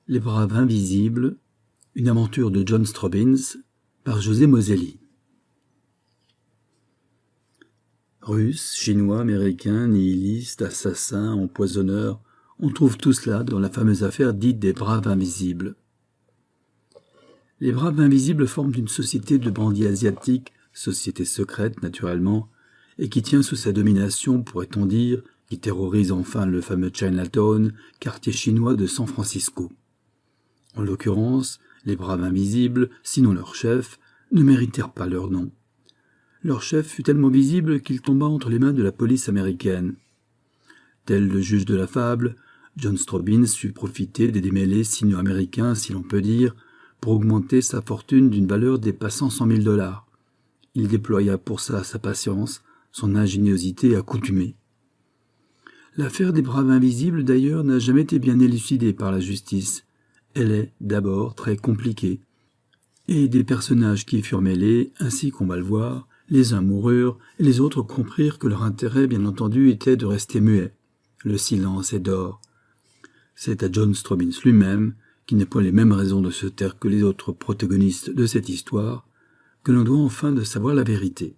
Les braves invisibles, une aventure de John Strobbins par José Moselli. Russes, Chinois, Américains, nihilistes, assassins, empoisonneurs, on trouve tout cela dans la fameuse affaire dite des braves invisibles. Les braves invisibles forment une société de bandits asiatiques, société secrète naturellement, et qui tient sous sa domination, pourrait-on dire, qui terrorise enfin le fameux Chinatown, quartier chinois de San Francisco. En l'occurrence, les braves invisibles, sinon leur chef, ne méritèrent pas leur nom. Leur chef fut tellement visible qu'il tomba entre les mains de la police américaine. Tel le juge de la fable, John Strobbins sut profiter des démêlés sino-américains, si l'on peut dire, pour augmenter sa fortune d'une valeur dépassant $100 000. Il déploya pour ça sa patience, son ingéniosité accoutumée. L'affaire des braves invisibles, d'ailleurs, n'a jamais été bien élucidée par la justice. Elle est, d'abord, très compliquée. Et des personnages qui y furent mêlés, ainsi qu'on va le voir, les uns moururent, et les autres comprirent que leur intérêt, bien entendu, était de rester muets. Le silence est d'or. C'est à John Strobbins lui-même, qui n'a point les mêmes raisons de se taire que les autres protagonistes de cette histoire, que l'on doit enfin de savoir la vérité.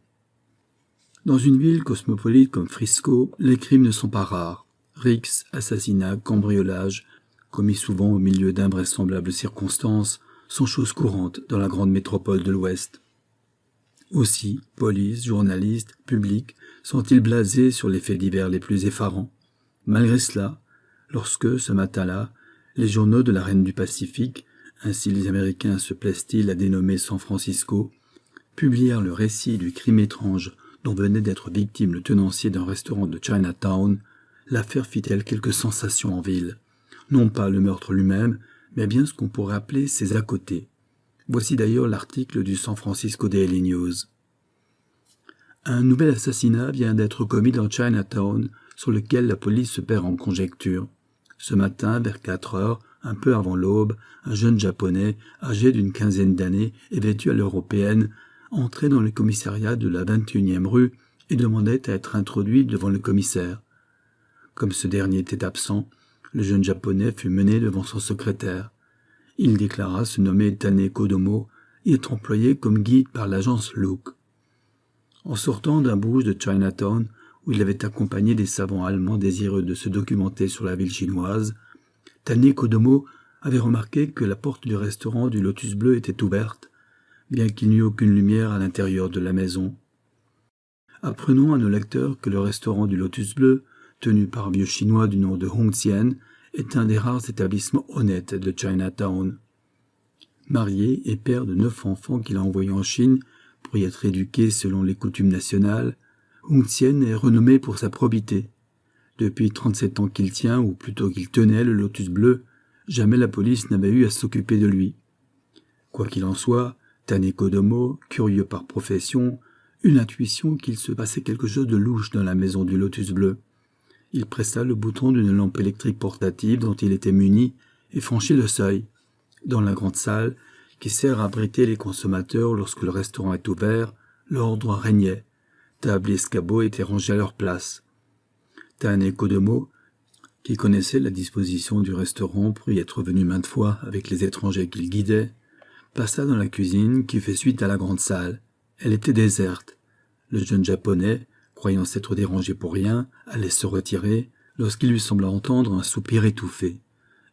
Dans une ville cosmopolite comme Frisco, les crimes ne sont pas rares. Rixes, assassinats, cambriolages, commis souvent au milieu d'invraisemblables circonstances, sont choses courantes dans la grande métropole de l'Ouest. Aussi, police, journalistes, public, sont-ils blasés sur les faits divers les plus effarants. Malgré cela, lorsque, ce matin-là, les journaux de la Reine du Pacifique, ainsi les Américains se plaisent-ils à dénommer San Francisco, publièrent le récit du crime étrange dont venait d'être victime le tenancier d'un restaurant de Chinatown, l'affaire fit-elle quelque sensation en ville. Non pas le meurtre lui-même, mais bien ce qu'on pourrait appeler ses à-côtés. Voici d'ailleurs l'article du San Francisco Daily News. Un nouvel assassinat vient d'être commis dans Chinatown, sur lequel la police se perd en conjectures. Ce matin, vers 4 heures, un peu avant l'aube, un jeune japonais, âgé d'une quinzaine d'années et vêtu à l'européenne, entrait dans le commissariat de la 21e rue et demandait à être introduit devant le commissaire. Comme ce dernier était absent, le jeune japonais fut mené devant son secrétaire. Il déclara se nommer Tane Kodomo et être employé comme guide par l'agence Look. En sortant d'un bouge de Chinatown, où il avait accompagné des savants allemands désireux de se documenter sur la ville chinoise, Tane Kodomo avait remarqué que la porte du restaurant du Lotus Bleu était ouverte, bien qu'il n'y eût aucune lumière à l'intérieur de la maison. Apprenons à nos lecteurs que le restaurant du Lotus Bleu, tenu par un vieux chinois du nom de Hong Xian, est un des rares établissements honnêtes de Chinatown. Marié et père de 9 enfants qu'il a envoyés en Chine pour y être éduqués selon les coutumes nationales, Hong Xian est renommé pour sa probité. Depuis 37 ans qu'il tient, ou plutôt qu'il tenait, le Lotus Bleu, jamais la police n'avait eu à s'occuper de lui. Quoi qu'il en soit, Tane Kodomo, curieux par profession, eut l'intuition qu'il se passait quelque chose de louche dans la maison du Lotus Bleu. Il pressa le bouton d'une lampe électrique portative dont il était muni et franchit le seuil. Dans la grande salle, qui sert à abriter les consommateurs lorsque le restaurant est ouvert, l'ordre régnait. Tables et escabeaux étaient rangés à leur place. Tane Kodomo, qui connaissait la disposition du restaurant pour y être venu maintes fois avec les étrangers qu'il guidait, passa dans la cuisine qui fait suite à la grande salle. Elle était déserte. Le jeune japonais, croyant s'être dérangé pour rien, allait se retirer, lorsqu'il lui sembla entendre un soupir étouffé.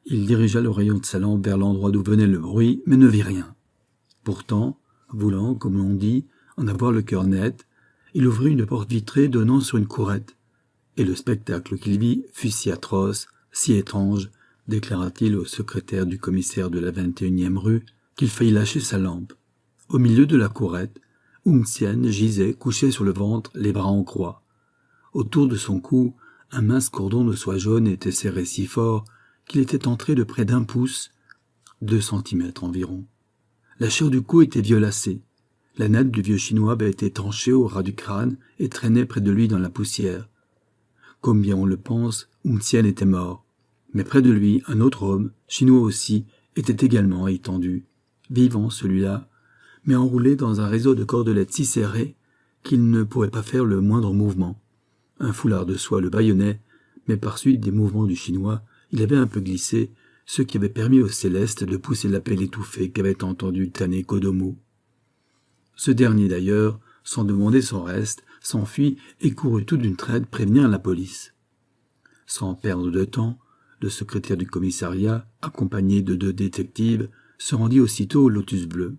Il dirigea le rayon de sa lampe vers l'endroit d'où venait le bruit, mais ne vit rien. Pourtant, voulant, comme l'on dit, en avoir le cœur net, il ouvrit une porte vitrée donnant sur une courette. Et le spectacle qu'il vit fut si atroce, si étrange, déclara-t-il au secrétaire du commissaire de la 21e rue, qu'il faillit lâcher sa lampe. Au milieu de la courette, Hong Xian gisait couché sur le ventre, les bras en croix. Autour de son cou, un mince cordon de soie jaune était serré si fort qu'il était entré de près d'1 pouce, 2 centimètres environ. La chair du cou était violacée. La natte du vieux chinois avait été tranchée au ras du crâne et traînait près de lui dans la poussière. Comme bien on le pense, Hong Xian était mort. Mais près de lui, un autre homme, chinois aussi, était également étendu. Vivant celui-là, mais enroulé dans un réseau de cordelettes si serré qu'il ne pouvait pas faire le moindre mouvement. Un foulard de soie le bâillonnait, mais par suite des mouvements du chinois, il avait un peu glissé, ce qui avait permis au Céleste de pousser l'appel étouffé qu'avait entendu Tane Kodomo. Ce dernier d'ailleurs, sans demander son reste, s'enfuit et courut tout d'une traite prévenir la police. Sans perdre de temps, le secrétaire du commissariat, accompagné de 2 détectives, se rendit aussitôt au Lotus Bleu.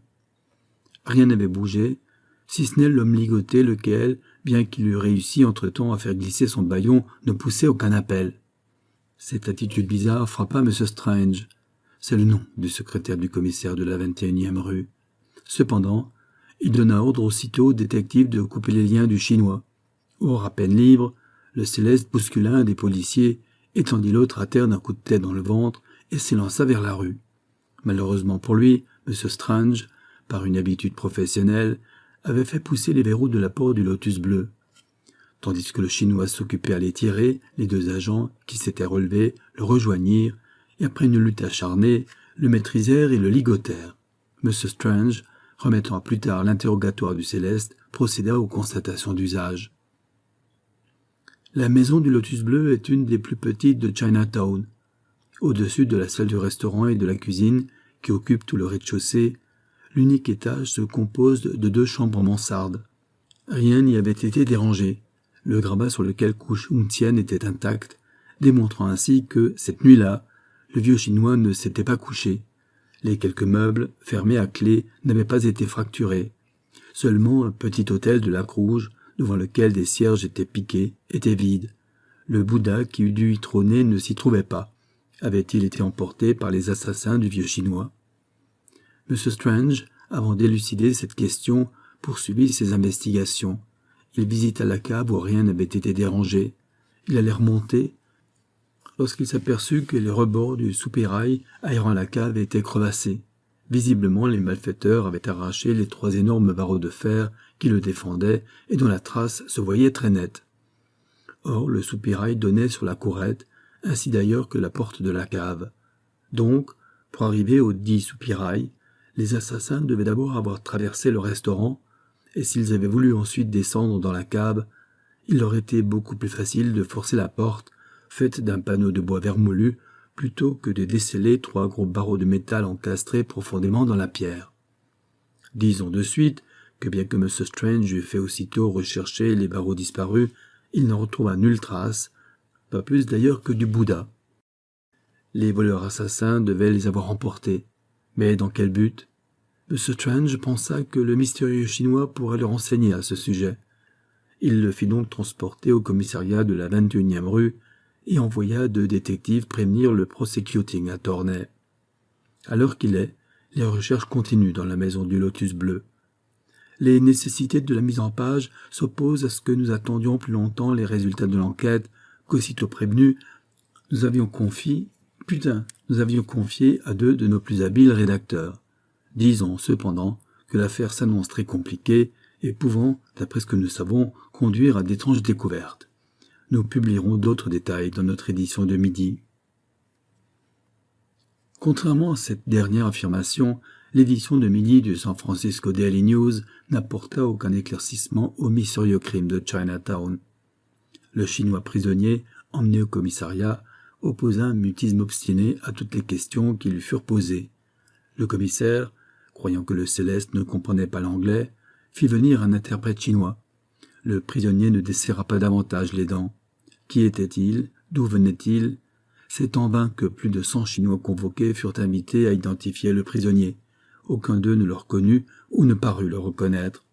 Rien n'avait bougé, si ce n'est l'homme ligoté lequel, bien qu'il eût réussi entre-temps à faire glisser son bâillon, ne poussait aucun appel. Cette attitude bizarre frappa M. Strange. C'est le nom du secrétaire du commissaire de la 21e rue. Cependant, il donna ordre aussitôt au détective de couper les liens du Chinois. Or, à peine libre, le Céleste bouscula un des policiers, étendit l'autre à terre d'un coup de tête dans le ventre et s'élança vers la rue. Malheureusement pour lui, M. Strange, par une habitude professionnelle, avait fait pousser les verrous de la porte du Lotus Bleu. Tandis que le Chinois s'occupait à les tirer, les 2 agents, qui s'étaient relevés, le rejoignirent, et après une lutte acharnée, le maîtrisèrent et le ligotèrent. M. Strange, remettant à plus tard l'interrogatoire du Céleste, procéda aux constatations d'usage. La maison du Lotus Bleu est une des plus petites de Chinatown. Au-dessus de la salle du restaurant et de la cuisine, qui occupent tout le rez-de-chaussée, l'unique étage se compose de 2 chambres en mansarde. Rien n'y avait été dérangé. Le grabat sur lequel couche Hung Tien était intact, démontrant ainsi que, cette nuit-là, le vieux Chinois ne s'était pas couché. Les quelques meubles, fermés à clé, n'avaient pas été fracturés. Seulement un petit autel de laque rouge, devant lequel des cierges étaient piqués, était vide. Le Bouddha qui eût dû y trôner ne s'y trouvait pas. Avait-il été emporté par les assassins du vieux Chinois? M. Strange, avant d'élucider cette question, poursuivit ses investigations. Il visita la cave où rien n'avait été dérangé. Il allait remonter, lorsqu'il s'aperçut que les rebords du soupirail aérant la cave étaient crevassés. Visiblement, les malfaiteurs avaient arraché les 3 énormes barreaux de fer qui le défendaient et dont la trace se voyait très nette. Or, le soupirail donnait sur la courette, ainsi d'ailleurs que la porte de la cave. Donc, pour arriver au dit soupirail, les assassins devaient d'abord avoir traversé le restaurant, et s'ils avaient voulu ensuite descendre dans la cave, il leur était beaucoup plus facile de forcer la porte, faite d'un panneau de bois vermoulu, plutôt que de desceller 3 gros barreaux de métal encastrés profondément dans la pierre. Disons de suite que bien que M. Strange eût fait aussitôt rechercher les barreaux disparus, il n'en retrouva nulle trace, pas plus d'ailleurs que du Bouddha. Les voleurs assassins devaient les avoir emportés, mais dans quel but? M. Strange pensa que le mystérieux Chinois pourrait le renseigner à ce sujet. Il le fit donc transporter au commissariat de la 21e rue et envoya 2 détectives prévenir le prosecuting à Tournai. À l'heure qu'il est, les recherches continuent dans la maison du Lotus Bleu. Les nécessités de la mise en page s'opposent à ce que nous attendions plus longtemps les résultats de l'enquête, qu'aussitôt prévenus, nous avions confié à 2 de nos plus habiles rédacteurs. Disons cependant que l'affaire s'annonce très compliquée et pouvant, d'après ce que nous savons, conduire à d'étranges découvertes. Nous publierons d'autres détails dans notre édition de midi. Contrairement à cette dernière affirmation, l'édition de midi du San Francisco Daily News n'apporta aucun éclaircissement au mystérieux crime de Chinatown. Le Chinois prisonnier, emmené au commissariat, opposa un mutisme obstiné à toutes les questions qui lui furent posées. Le commissaire, croyant que le Céleste ne comprenait pas l'anglais, fit venir un interprète chinois. Le prisonnier ne desserra pas davantage les dents. Qui était-il? D'où venait-il? C'est en vain que plus de 100 Chinois convoqués furent invités à identifier le prisonnier. Aucun d'eux ne le reconnut ou ne parut le reconnaître.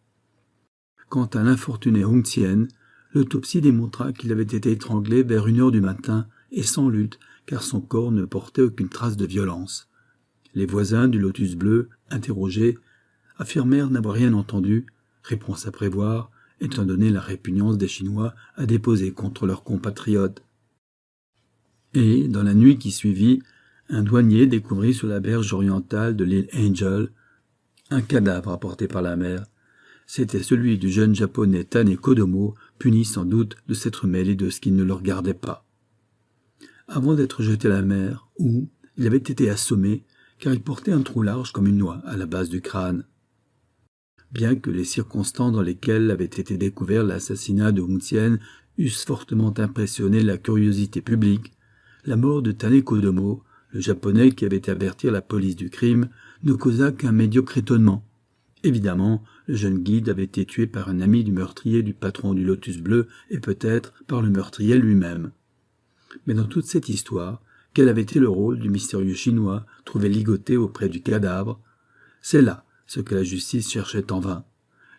Quant à l'infortuné Hung Tien, l'autopsie démontra qu'il avait été étranglé vers 1h du matin et sans lutte, car son corps ne portait aucune trace de violence. Les voisins du Lotus Bleu, interrogés, affirmèrent n'avoir rien entendu, réponse à prévoir, étant donné la répugnance des Chinois à déposer contre leurs compatriotes. Et, dans la nuit qui suivit, un douanier découvrit sur la berge orientale de l'île Angel un cadavre apporté par la mer. C'était celui du jeune japonais Tane Kodomo, puni sans doute de s'être mêlé de ce qui ne le regardait pas. Avant d'être jeté à la mer, où il avait été assommé, car il portait un trou large comme une noix à la base du crâne. Bien que les circonstances dans lesquelles avait été découvert l'assassinat de Hung Tien eussent fortement impressionné la curiosité publique, la mort de Tane Kodomo le Japonais qui avait été avertir la police du crime, ne causa qu'un médiocre étonnement. Évidemment, le jeune guide avait été tué par un ami du meurtrier du patron du Lotus Bleu et peut-être par le meurtrier lui-même. Mais dans toute cette histoire, quel avait été le rôle du mystérieux Chinois trouvé ligoté auprès du cadavre? C'est là ce que la justice cherchait en vain.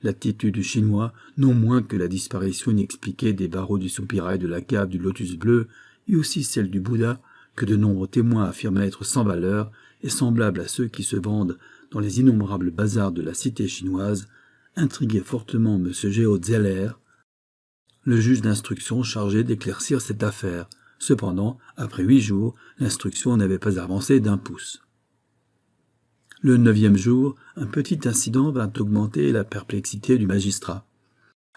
L'attitude du Chinois, non moins que la disparition inexpliquée des barreaux du soupirail de la cave du Lotus Bleu, et aussi celle du Bouddha, que de nombreux témoins affirment être sans valeur et semblables à ceux qui se vendent dans les innombrables bazars de la cité chinoise, intriguait fortement M. Géo Zeller, le juge d'instruction chargé d'éclaircir cette affaire. Cependant, après 8 jours, l'instruction n'avait pas avancé d'un pouce. Le 9e jour, un petit incident vint augmenter la perplexité du magistrat.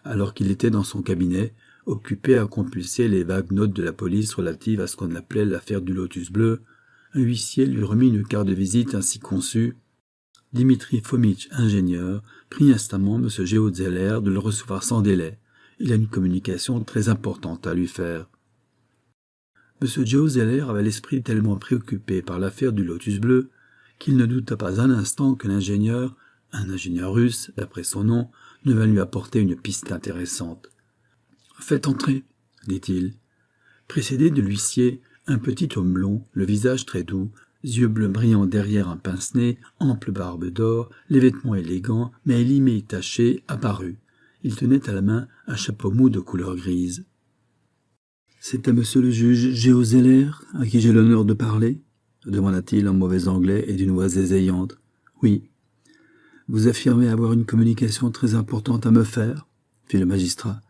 Alors qu'il était dans son cabinet, occupé à compulser les vagues notes de la police relatives à ce qu'on appelait l'affaire du Lotus Bleu, un huissier lui remit une carte de visite ainsi conçue. Dimitri Fomitch, ingénieur, prie instamment M. Géo Zeller de le recevoir sans délai. Il a une communication très importante à lui faire. M. Géo Zeller avait l'esprit tellement préoccupé par l'affaire du Lotus Bleu qu'il ne douta pas un instant que l'ingénieur, un ingénieur russe, d'après son nom, ne vint lui apporter une piste intéressante. « Faites entrer, » dit-il. Précédé de l'huissier, un petit homme blond, le visage très doux, yeux bleus brillants derrière un pince-nez, ample barbe d'or, les vêtements élégants, mais élimés et tachés, apparut. Il tenait à la main un chapeau mou de couleur grise. « C'est à monsieur le juge Géo Zeller, à qui j'ai l'honneur de parler ?» demanda-t-il en mauvais anglais et d'une voix ésayante. « Oui. »« Vous affirmez avoir une communication très importante à me faire ?» fit le magistrat,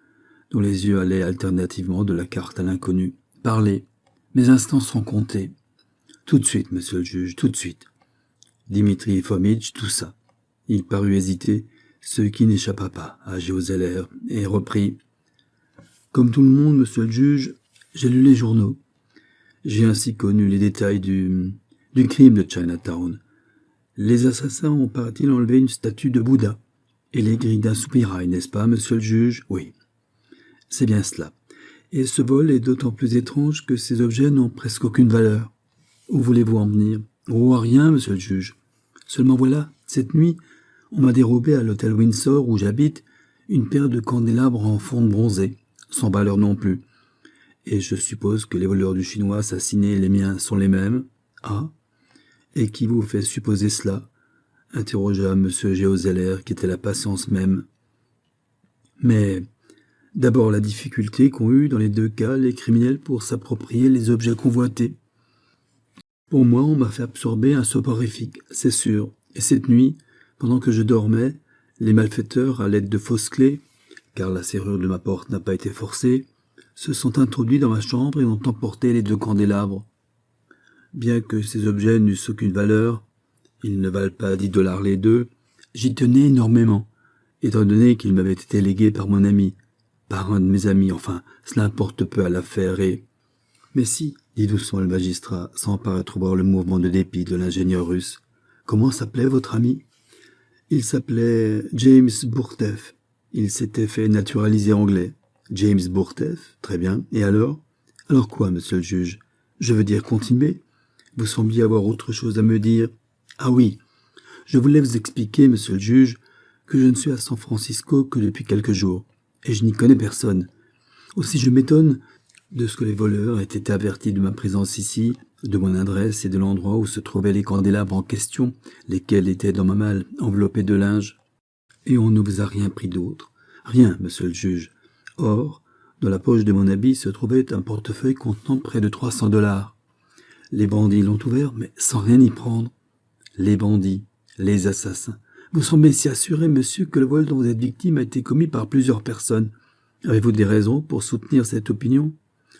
dont les yeux allaient alternativement de la carte à l'inconnu. « Parlez. Mes instants sont comptés. »« Tout de suite, monsieur le juge, tout de suite. » Dimitri Fomitch toussa. Il parut hésiter, ce qui n'échappa pas à Géo Zeller, et reprit. « Comme tout le monde, monsieur le juge, j'ai lu les journaux. J'ai ainsi connu les détails du crime de Chinatown. Les assassins ont, paraît-il, enlevé une statue de Bouddha et les grilles d'un soupirail, n'est-ce pas, monsieur le juge? Oui. C'est bien cela. Et ce vol est d'autant plus étrange que ces objets n'ont presque aucune valeur. Où voulez-vous en venir? Oh, rien, monsieur le juge. Seulement voilà, cette nuit, on m'a dérobé à l'hôtel Windsor où j'habite une paire de candélabres en fonte bronzée, sans valeur non plus. Et je suppose que les voleurs du Chinois assassinés et les miens sont les mêmes. Ah, et qui vous fait supposer cela? Interrogea M. Géo Zeller, qui était la patience même. Mais d'abord la difficulté qu'ont eue dans les deux cas les criminels pour s'approprier les objets convoités. Pour moi, on m'a fait absorber un soporifique, c'est sûr, et cette nuit, pendant que je dormais, les malfaiteurs, à l'aide de fausses clés, car la serrure de ma porte n'a pas été forcée, se sont introduits dans ma chambre et ont emporté les 2 candélabres. Bien que ces objets n'eussent aucune valeur, ils ne valent pas $10 les deux, j'y tenais énormément, étant donné qu'ils m'avaient été légués par mon ami, par un de mes amis, enfin, cela importe peu à l'affaire et... Mais si, dit doucement le magistrat, sans paraître voir le mouvement de dépit de l'ingénieur russe. Comment s'appelait votre ami? Il s'appelait James Bourteff. Il s'était fait naturaliser anglais. James Bourteff, très bien. Et alors? Alors quoi, monsieur le juge? Je veux dire continuer. Vous sembliez avoir autre chose à me dire. Ah oui, je voulais vous expliquer, monsieur le juge, que je ne suis à San Francisco que depuis quelques jours, et je n'y connais personne. Aussi je m'étonne de ce que les voleurs aient été avertis de ma présence ici, de mon adresse et de l'endroit où se trouvaient les candélabres en question, lesquels étaient dans ma malle enveloppée de linge. Et on ne vous a rien pris d'autre. Rien, monsieur le juge. Or, dans la poche de mon habit se trouvait un portefeuille contenant près de $300. Les bandits l'ont ouvert, mais sans rien y prendre. Les bandits, les assassins. Vous semblez si assuré, monsieur, que le vol dont vous êtes victime a été commis par plusieurs personnes. Avez-vous des raisons pour soutenir cette opinion?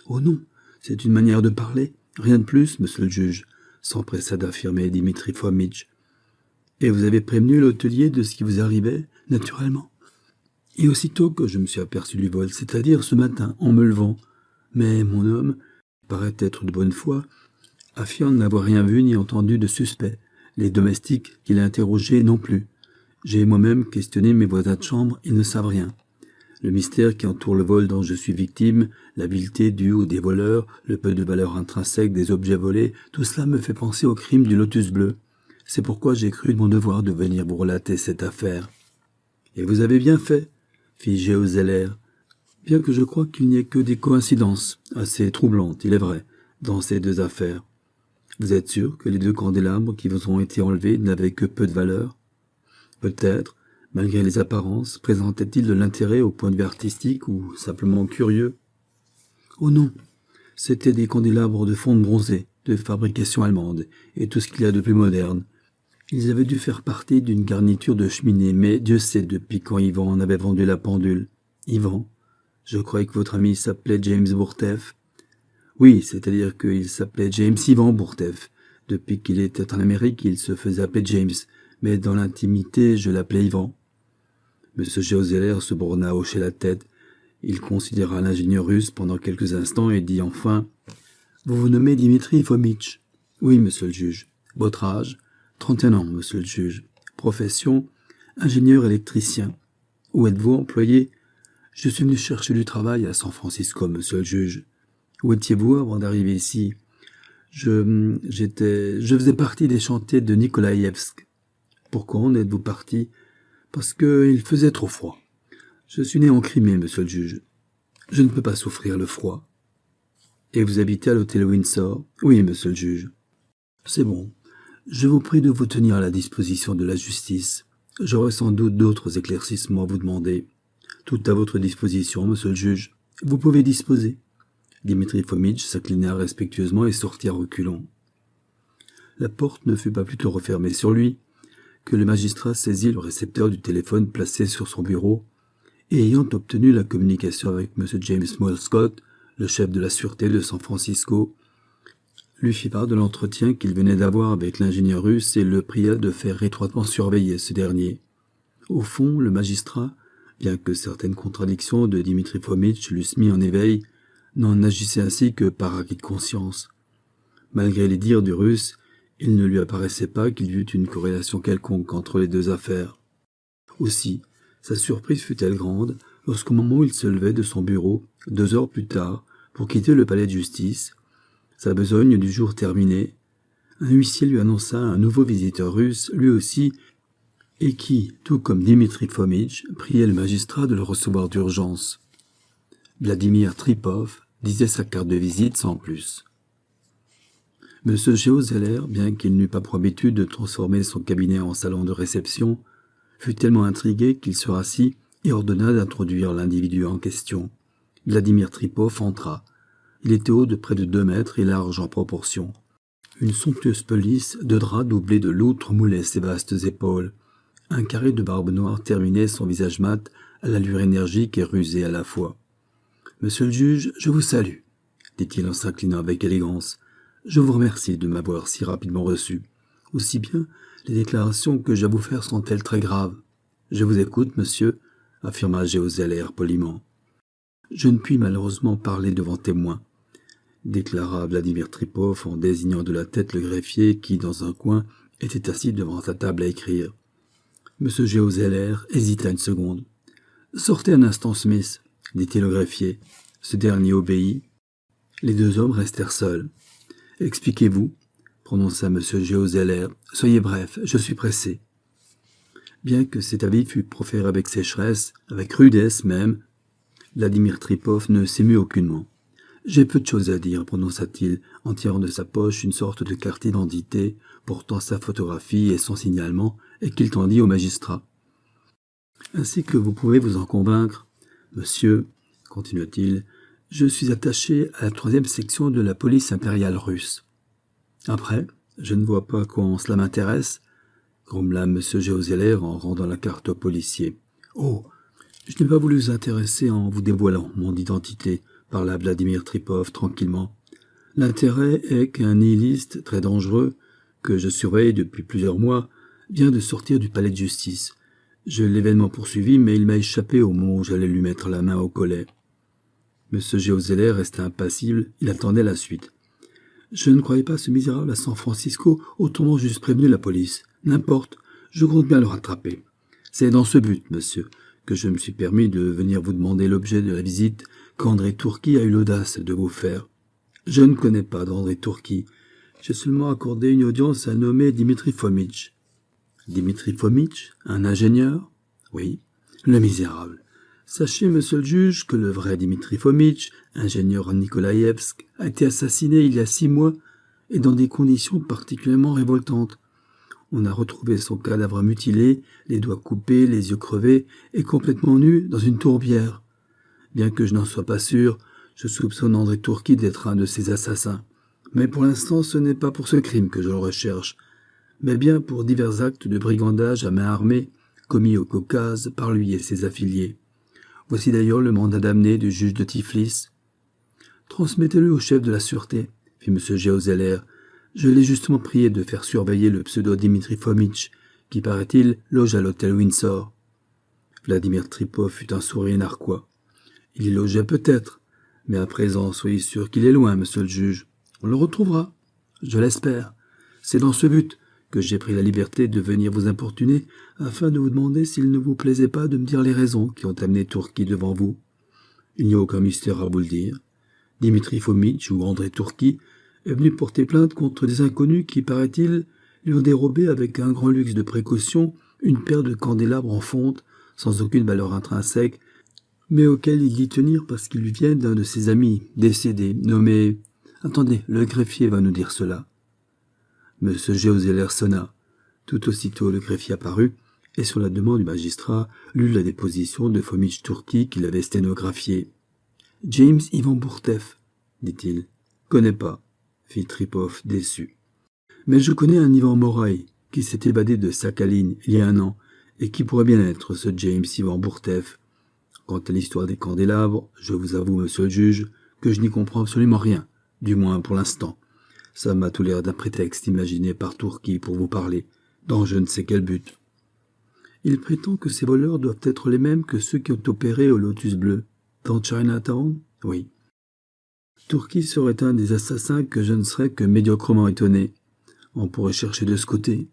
Oh non, c'est une manière de parler. Rien de plus, monsieur le juge, s'empressa d'affirmer Dimitri Fomitch. Et vous avez prévenu l'hôtelier de ce qui vous arrivait, naturellement. Et aussitôt que je me suis aperçu du vol, c'est-à-dire ce matin, en me levant. Mais mon homme, qui paraît être de bonne foi, affirme n'avoir rien vu ni entendu de suspect. Les domestiques qu'il a interrogés non plus. J'ai moi-même questionné mes voisins de chambre, ils ne savent rien. Le mystère qui entoure le vol dont je suis victime, l'habileté due ou des voleurs, le peu de valeur intrinsèque des objets volés, tout cela me fait penser au crime du Lotus bleu. C'est pourquoi j'ai cru de mon devoir de venir vous relater cette affaire. Et vous avez bien fait, fit Géo Zeller, bien que je crois qu'il n'y ait que des coïncidences, assez troublantes, il est vrai, dans ces deux affaires. Vous êtes sûr que les 2 candélabres qui vous ont été enlevés n'avaient que peu de valeur? Peut-être, malgré les apparences, présentaient-ils de l'intérêt au point de vue artistique ou simplement curieux? Oh non, c'étaient des candélabres de fonte bronzée, de fabrication allemande, et tout ce qu'il y a de plus moderne. Ils avaient dû faire partie d'une garniture de cheminée, mais Dieu sait depuis quand Yvan en avait vendu la pendule. Yvan? Je croyais que votre ami s'appelait James Bourteff. Oui, c'est-à-dire qu'il s'appelait James Yvan Bourteff. Depuis qu'il était en Amérique, il se faisait appeler James, mais dans l'intimité, je l'appelais Yvan. M. Géozeller se borna à hocher la tête. Il considéra l'ingénieur russe pendant quelques instants et dit enfin « Vous vous nommez Dimitri Fomitch ?»« Oui, monsieur le juge. »« Votre âge ?»« 31 ans, monsieur le juge. »« Profession ? » ?»« Ingénieur électricien. »« Où êtes-vous employé ?»« Je suis venu chercher du travail à San Francisco, monsieur le juge. »« Où étiez-vous avant d'arriver ici ?»« Je faisais partie des chantiers de Nikolaïevsk. »« Pourquoi en êtes-vous parti ?»« Parce qu'il faisait trop froid. »« Je suis né en Crimée, monsieur le juge. Je ne peux pas souffrir le froid. »« Et vous habitez à l'hôtel Windsor ?»« Oui, monsieur le juge. »« C'est bon. Je vous prie de vous tenir à la disposition de la justice. J'aurai sans doute d'autres éclaircissements à vous demander. »« Tout à votre disposition, monsieur le juge. Vous pouvez disposer. » Dimitri Fomitch s'inclina respectueusement et sortit à reculons. La porte ne fut pas plutôt refermée sur lui que le magistrat saisit le récepteur du téléphone placé sur son bureau et ayant obtenu la communication avec M. James Molescott, le chef de la sûreté de San Francisco, lui fit part de l'entretien qu'il venait d'avoir avec l'ingénieur russe et le pria de faire étroitement surveiller ce dernier. Au fond, le magistrat, bien que certaines contradictions de Dimitri Fomitch l'eussent mis en éveil, n'en agissait ainsi que par acquis de conscience. Malgré les dires du russe, il ne lui apparaissait pas qu'il y eût une corrélation quelconque entre les 2 affaires. Aussi, sa surprise fut-elle grande lorsqu'au moment où il se levait de son bureau, 2 heures plus tard, pour quitter le palais de justice, sa besogne du jour terminée, un huissier lui annonça un nouveau visiteur russe, lui aussi, et qui, tout comme Dimitri Fomitch, priait le magistrat de le recevoir d'urgence. Vladimir Tripov disait sa carte de visite sans plus. M. Géozeller, bien qu'il n'eût pas pour habitude de transformer son cabinet en salon de réception, fut tellement intrigué qu'il se rassit et ordonna d'introduire l'individu en question. Vladimir Tripov entra. Il était haut de près de 2 mètres et large en proportion. Une somptueuse pelisse de drap doublé de loutre moulait ses vastes épaules. Un carré de barbe noire terminait son visage mat à l'allure énergique et rusée à la fois. « Monsieur le juge, je vous salue, » dit-il en s'inclinant avec élégance. « Je vous remercie de m'avoir si rapidement reçu. Aussi bien, les déclarations que j'ai à vous faire sont-elles très graves? »« Je vous écoute, monsieur, » affirma Géozeller poliment. « Je ne puis malheureusement parler devant témoin, » déclara Vladimir Tripov en désignant de la tête le greffier qui, dans un coin, était assis devant sa table à écrire. M. Géozeller hésita une seconde. « Sortez un instant, Smith, » dit-il au greffier. Ce dernier obéit. Les 2 hommes restèrent seuls. « Expliquez-vous, » prononça M. Géozeller. « Soyez bref, je suis pressé. » Bien que cet avis fût proféré avec sécheresse, avec rudesse même, Vladimir Tripov ne s'émut aucunement. « J'ai peu de choses à dire, » prononça-t-il, en tirant de sa poche une sorte de carte d'identité, portant sa photographie et son signalement, et qu'il tendit au magistrat. « Ainsi que vous pouvez vous en convaincre, monsieur, » continua-t-il, « je suis attaché à la 3e section de la police impériale russe. »« Après, je ne vois pas quand cela m'intéresse, » grommela M. Géozeller en rendant la carte au policier. « Oh, je n'ai pas voulu vous intéresser en vous dévoilant mon identité, » parla Vladimir Tripov tranquillement. « L'intérêt est qu'un nihiliste très dangereux, que je surveille depuis plusieurs mois, vient de sortir du palais de justice. Je l'ai vainement poursuivi, mais il m'a échappé au moment où j'allais lui mettre la main au collet. » M. Géozeller resta impassible, il attendait la suite. « Je ne croyais pas ce misérable à San Francisco, autrement j'eusse prévenu la police. N'importe, je compte bien le rattraper. C'est dans ce but, monsieur, que je me suis permis de venir vous demander l'objet de la visite qu'André Tourki a eu l'audace de vous faire. Je ne connais pas d'André Tourki. J'ai seulement accordé une audience à un nommé Dimitri Fomitch. Dimitri Fomitch, un ingénieur? Oui, le misérable. Sachez, monsieur le juge, que le vrai Dimitri Fomitch, ingénieur à Nikolaïevsk, a été assassiné il y a 6 mois et dans des conditions particulièrement révoltantes. On a retrouvé son cadavre mutilé, les doigts coupés, les yeux crevés et complètement nu dans une tourbière. Bien que je n'en sois pas sûr, je soupçonne André Tourki d'être un de ces assassins. Mais pour l'instant, ce n'est pas pour ce crime que je le recherche, mais bien pour divers actes de brigandage à main armée commis au Caucase par lui et ses affiliés. Voici d'ailleurs le mandat d'amener du juge de Tiflis. Transmettez-le au chef de la sûreté, fit M. Géozeller. Je l'ai justement prié de faire surveiller le pseudo Dimitri Fomitch, qui, paraît-il, loge à l'hôtel Windsor. Vladimir Tripov eut un sourire narquois. Il y logeait peut-être, mais à présent, soyez sûr qu'il est loin, monsieur le juge. On le retrouvera, je l'espère. C'est dans ce but que j'ai pris la liberté de venir vous importuner afin de vous demander s'il ne vous plaisait pas de me dire les raisons qui ont amené Tourki devant vous. Il n'y a aucun mystère à vous le dire. Dimitri Fomitch ou André Tourki est venu porter plainte contre des inconnus qui, paraît-il, lui ont dérobé avec un grand luxe de précaution une paire de candélabres en fonte, sans aucune valeur intrinsèque, mais auquel il dit tenir parce qu'ils lui viennent d'un de ses amis décédé, nommé... Attendez, le greffier va nous dire cela. M. Géozeller sonna. Tout aussitôt le greffier apparut, et sur la demande du magistrat, lut la déposition de Fomitch Tourki qu'il avait sténographiée. « James Ivan Bourteff, dit-il. « Connais pas, fit Tripov, déçu. Mais je connais un Ivan Moraï, qui s'est évadé de Sakhaline il y a 1 an, et qui pourrait bien être ce James Ivan Bourteff. Quant à l'histoire des candélabres, je vous avoue, monsieur le juge, que je n'y comprends absolument rien, du moins pour l'instant. Ça m'a tout l'air d'un prétexte imaginé par Tourki pour vous parler, dans je ne sais quel but. Il prétend que ces voleurs doivent être les mêmes que ceux qui ont opéré au Lotus Bleu, dans Chinatown? Oui. Tourki serait un des assassins que je ne serais que médiocrement étonné. On pourrait chercher de ce côté.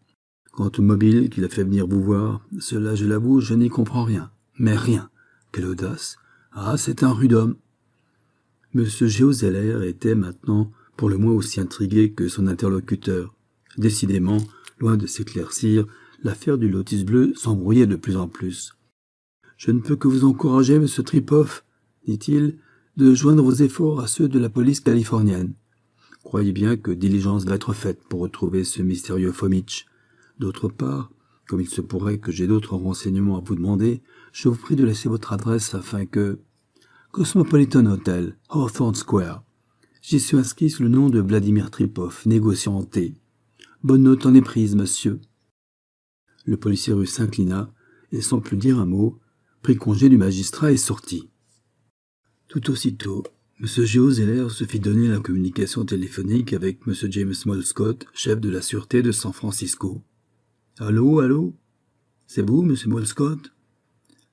Quant au mobile qu'il a fait venir vous voir, cela, je l'avoue, je n'y comprends rien. Mais rien. Quelle audace! Ah, c'est un rude homme. M. Géozeller était maintenant pour le moins aussi intrigué que son interlocuteur. Décidément, loin de s'éclaircir, l'affaire du Lotus Bleu s'embrouillait de plus en plus. « Je ne peux que vous encourager, M. Tripov, dit-il, de joindre vos efforts à ceux de la police californienne. Croyez bien que diligence va être faite pour retrouver ce mystérieux Fomitch. D'autre part, comme il se pourrait que j'ai d'autres renseignements à vous demander, je vous prie de laisser votre adresse afin que... Cosmopolitan Hotel, Hawthorne Square. J'y suis inscrit sous le nom de Vladimir Tripov, négociant en thé. Bonne note en est prise, monsieur. » Le policier russe s'inclina et, sans plus dire un mot, prit congé du magistrat et sortit. Tout aussitôt, M. Géozeller se fit donner la communication téléphonique avec M. James Molescott, chef de la sûreté de San Francisco. « Allô, allô? C'est vous, M. Molescott?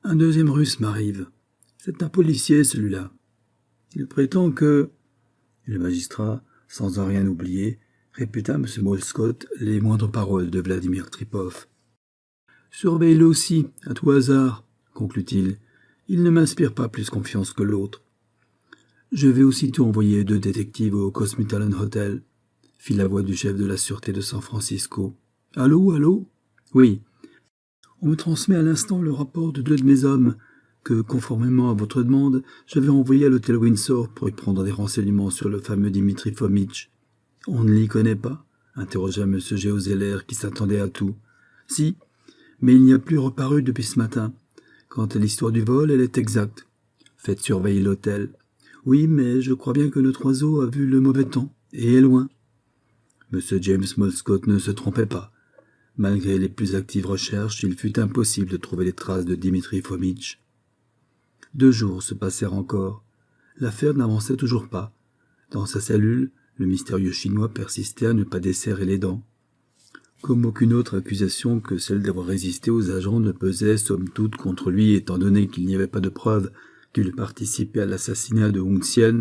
Un deuxième russe m'arrive. C'est un policier, celui-là. Il prétend que... » Et le magistrat, sans en rien oublier, répéta à M. Molescott les moindres paroles de Vladimir Tripov. « Surveille-le aussi, à tout hasard, conclut-il. Il ne m'inspire pas plus confiance que l'autre. Je vais aussitôt envoyer 2 détectives au Cosmopolitan Hotel, fit la voix du chef de la sûreté de San Francisco. « Allô, allô? Oui. On me transmet à l'instant le rapport de 2 de mes hommes que, conformément à votre demande, j'avais envoyé à l'hôtel Windsor pour y prendre des renseignements sur le fameux Dimitri Fomitch. On ne l'y connaît pas? Interrogea M. Géozeller, qui s'attendait à tout. Si, mais il n'y a plus reparu depuis ce matin. Quant à l'histoire du vol, elle est exacte. Faites surveiller l'hôtel. Oui, mais je crois bien que notre oiseau a vu le mauvais temps, et est loin. M. James Molescott ne se trompait pas. Malgré les plus actives recherches, il fut impossible de trouver les traces de Dimitri Fomitch. 2 jours se passèrent encore. L'affaire n'avançait toujours pas. Dans sa cellule, le mystérieux Chinois persistait à ne pas desserrer les dents. Comme aucune autre accusation que celle d'avoir résisté aux agents ne pesait somme toute contre lui, étant donné qu'il n'y avait pas de preuves qu'il eût participé à l'assassinat de Hung Tsien,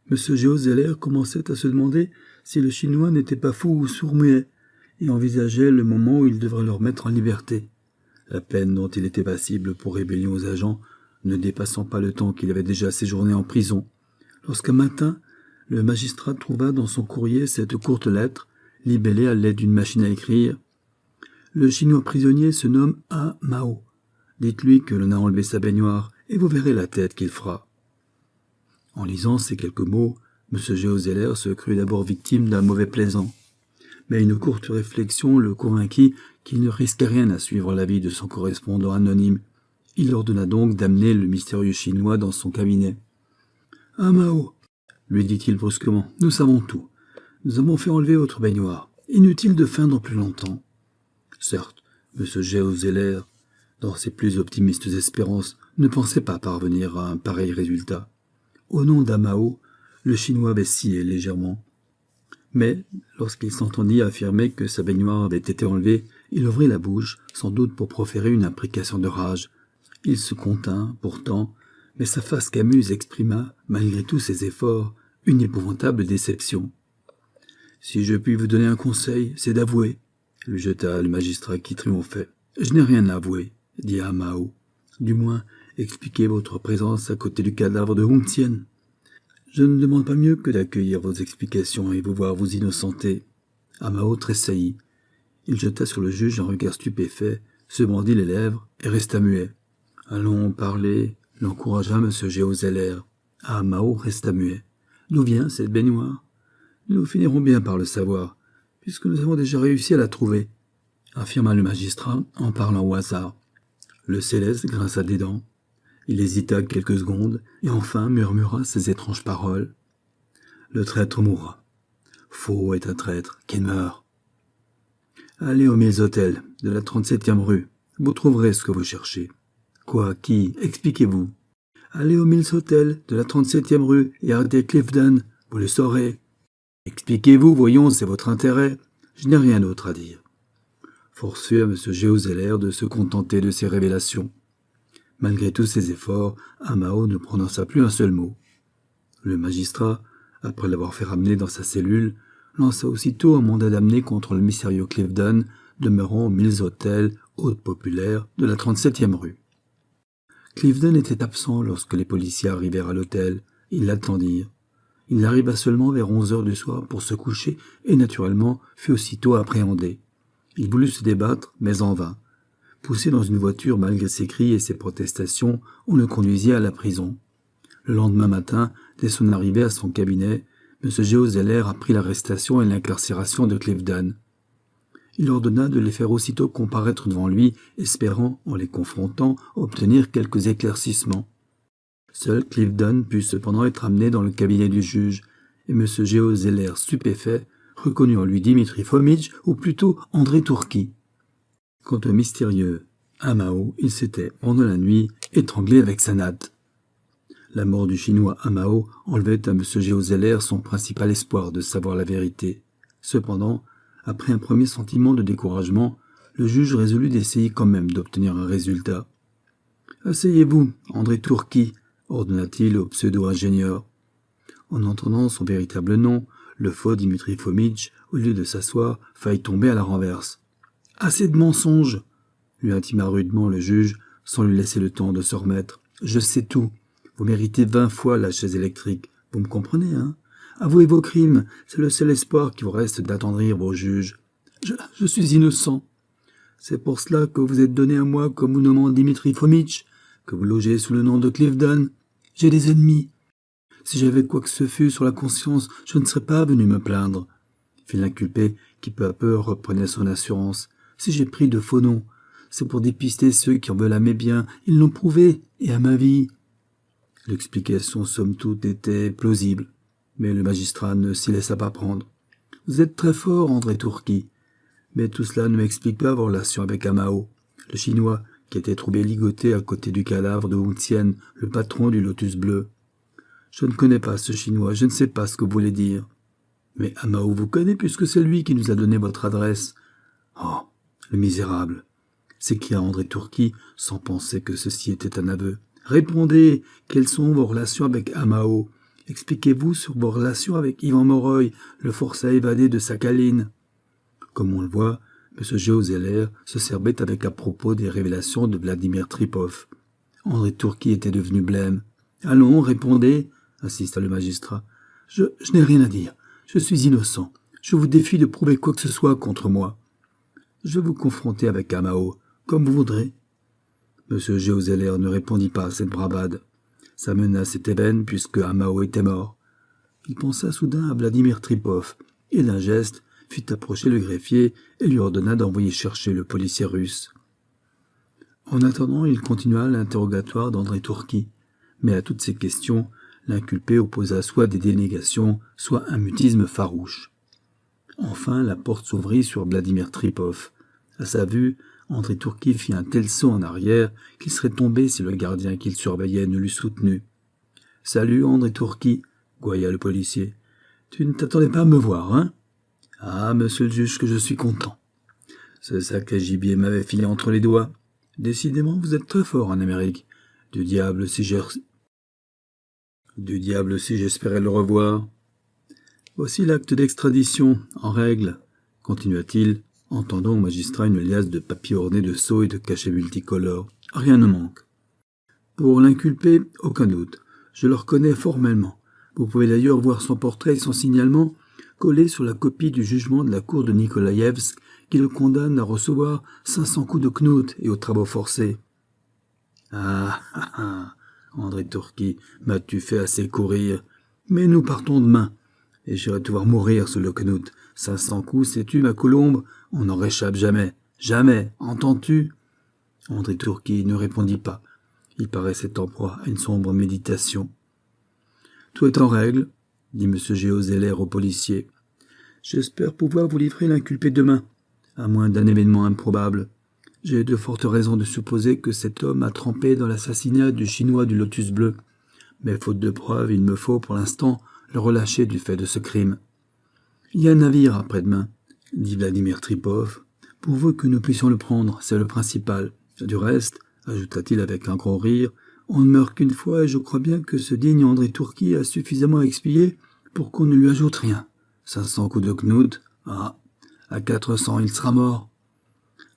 M. Géozeller commençait à se demander si le Chinois n'était pas fou ou sourd-muet, et envisageait le moment où il devrait le remettre en liberté. la peine dont il était passible pour rébellion aux agents, ne dépassant pas le temps qu'il avait déjà séjourné en prison, lorsqu'un matin, le magistrat trouva dans son courrier cette courte lettre, libellée à l'aide d'une machine à écrire. « Le Chinois prisonnier se nomme A. Mao. Dites-lui que l'on a enlevé sa baignoire, et vous verrez la tête qu'il fera. » En lisant ces quelques mots, M. Géozeller se crut d'abord victime d'un mauvais plaisant. Mais une courte réflexion le convainquit qu'il ne risquait rien à suivre l'avis de son correspondant anonyme. Il ordonna donc d'amener le mystérieux Chinois dans son cabinet. « Ah, Mao, lui dit-il brusquement, nous savons tout. Nous avons fait enlever votre baignoire. Inutile de feindre plus longtemps. » Certes, M. Géozeller, dans ses plus optimistes espérances, ne pensait pas parvenir à un pareil résultat. Au nom d'Amao, le Chinois vacillait légèrement. Mais, lorsqu'il s'entendit affirmer que sa baignoire avait été enlevée, il ouvrit la bouche, sans doute pour proférer une imprécation de rage. Il se contint, pourtant, mais sa face camuse exprima, malgré tous ses efforts, une épouvantable déception. « Si je puis vous donner un conseil, c'est d'avouer, » lui jeta le magistrat qui triomphait. « Je n'ai rien à avouer, » dit Mao. « Du moins, expliquez votre présence à côté du cadavre de Hung Tien. Je ne demande pas mieux que d'accueillir vos explications et vous voir vous innocenter. » Mao tressaillit. Il jeta sur le juge un regard stupéfait, se mordit les lèvres et resta muet. « Allons, parlez, » l'encouragea M. Géozeller. Mao resta muet. « D'où vient cette baignoire ? Nous finirons bien par le savoir, puisque nous avons déjà réussi à la trouver, » affirma le magistrat en parlant au hasard. Le Céleste grinça des dents. Il hésita quelques secondes et enfin murmura ces étranges paroles. « Le traître mourra. Faux est un traître qui meurt. Allez aux 1000 hôtels de la 37e rue. Vous trouverez ce que vous cherchez. » « Quoi, qui? Expliquez-vous. »« Allez aux 1000 hôtels de la 37e rue et arrêtez Clifton. Vous le saurez. »« Expliquez-vous, voyons, c'est votre intérêt. Je n'ai rien d'autre à dire. » Force fut à M. Géozeller de se contenter de ces révélations. Malgré tous ses efforts, Mao ne prononça plus un seul mot. Le magistrat, après l'avoir fait ramener dans sa cellule, lança aussitôt un mandat d'amener contre le mystérieux Clifton, demeurant aux 1000 hôtels haute populaire de la 37e rue. Clifton était absent lorsque les policiers arrivèrent à l'hôtel. Ils l'attendirent. Il arriva seulement vers 11 heures du soir pour se coucher et, naturellement, fut aussitôt appréhendé. Il voulut se débattre, mais en vain. Poussé dans une voiture malgré ses cris et ses protestations, on le conduisit à la prison. Le lendemain matin, dès son arrivée à son cabinet, M. Géozeller apprit l'arrestation et l'incarcération de Clifton. Il ordonna de les faire aussitôt comparaître devant lui, espérant, en les confrontant, obtenir quelques éclaircissements. Seul Clifton put cependant être amené dans le cabinet du juge, et M. Géozeller, stupéfait, reconnut en lui Dimitri Fomitch, ou plutôt André Tourki. Quant au mystérieux Mao, il s'était, pendant la nuit, étranglé avec sa natte. La mort du Chinois Mao enlevait à M. Géozeller son principal espoir de savoir la vérité. Cependant, après un premier sentiment de découragement, le juge résolut d'essayer quand même d'obtenir un résultat. « Asseyez-vous, André Tourki, » ordonna-t-il au pseudo-ingénieur. En entendant son véritable nom, le faux Dimitri Fomitch, au lieu de s'asseoir, faillit tomber à la renverse. « Assez de mensonges !» lui intima rudement le juge, sans lui laisser le temps de se remettre. « Je sais tout. Vous méritez 20 fois la chaise électrique. Vous me comprenez, hein ? Avouez vos crimes, c'est le seul espoir qui vous reste d'attendrir vos juges. Je suis innocent. C'est pour cela que vous êtes donné à moi comme vous nommant Dimitri Fomitch, que vous logez sous le nom de Clifton. J'ai des ennemis. Si j'avais quoi que ce fût sur la conscience, je ne serais pas venu me plaindre. » fit l'inculpé, qui peu à peu reprenait son assurance. « Si j'ai pris de faux noms, c'est pour dépister ceux qui en veulent à mes biens. Ils l'ont prouvé, et à ma vie. » L'explication, somme toute, était plausible. Mais le magistrat ne s'y laissa pas prendre. « Vous êtes très fort, André Tourki. Mais tout cela ne m'explique pas vos relations avec Mao, le Chinois qui était trouvé ligoté à côté du cadavre de Hung Tien, le patron du Lotus Bleu. Je ne connais pas ce Chinois, je ne sais pas ce que vous voulez dire. Mais Mao vous connaît puisque c'est lui qui nous a donné votre adresse. »« Oh, le misérable !» s'écria André Tourki sans penser que ceci était un aveu. « Répondez, quelles sont vos relations avec Mao ? Expliquez-vous sur vos relations avec Yvan Moreuil, le forçat évadé de Sakhaline. » Comme on le voit, M. Géozeller se servait avec à-propos des révélations de Vladimir Tripov. André Tourki était devenu blême. « Allons, répondez » insista le magistrat. « Je n'ai rien à dire. Je suis innocent. Je vous défie de prouver quoi que ce soit contre moi. Je vais vous confronter avec Amao, comme vous voudrez. » M. Géozeller ne répondit pas à cette bravade. Sa menace était vaine puisque Amao était mort. Il pensa soudain à Vladimir Tripov et d'un geste fit approcher le greffier et lui ordonna d'envoyer chercher le policier russe. En attendant, il continua l'interrogatoire d'André Tourki, mais à toutes ces questions, l'inculpé opposa soit des dénégations, soit un mutisme farouche. Enfin, la porte s'ouvrit sur Vladimir Tripov. À sa vue, André Tourki fit un tel saut en arrière qu'il serait tombé si le gardien qu'il surveillait ne l'eût soutenu. « Salut, André Tourki !» gouailla le policier. « Tu ne t'attendais pas à me voir, hein ?»« Ah, monsieur le juge, que je suis content. Ce sacré gibier m'avait filé entre les doigts. Décidément, vous êtes très fort en Amérique. Du diable si j'espérais le revoir. Voici l'acte d'extradition, en règle, continua-t-il, en tendant au magistrat une liasse de papiers ornés de sceaux et de cachets multicolores. Rien ne manque. Pour l'inculpé, aucun doute. Je le reconnais formellement. Vous pouvez d'ailleurs voir son portrait et son signalement collé sur la copie du jugement de la cour de Nikolaïevsk qui le condamne à recevoir 500 coups de knout et aux travaux forcés. Ah, André Tourki, m'as-tu fait assez courir? Mais nous partons demain, et j'irai te voir mourir sous le knout. 500 coups, sais-tu, ma colombe? On n'en réchappe jamais. Jamais, entends-tu? André Tourki ne répondit pas. Il paraissait en proie à une sombre méditation. « Tout est en règle, » dit M. Géozeller au policier. « J'espère pouvoir vous livrer l'inculpé demain, à moins d'un événement improbable. J'ai de fortes raisons de supposer que cet homme a trempé dans l'assassinat du Chinois du Lotus Bleu. Mais faute de preuves, il me faut, pour l'instant, le relâcher du fait de ce crime. »« Il y a un navire après-demain, » dit Vladimir Tripov. « Pourvu que nous puissions le prendre, c'est le principal. Du reste, ajouta-t-il avec un gros rire, on ne meurt qu'une fois et je crois bien que ce digne André Tourki a suffisamment expié pour qu'on ne lui ajoute rien. 500 coups de knout, ah, à 400 il sera mort. »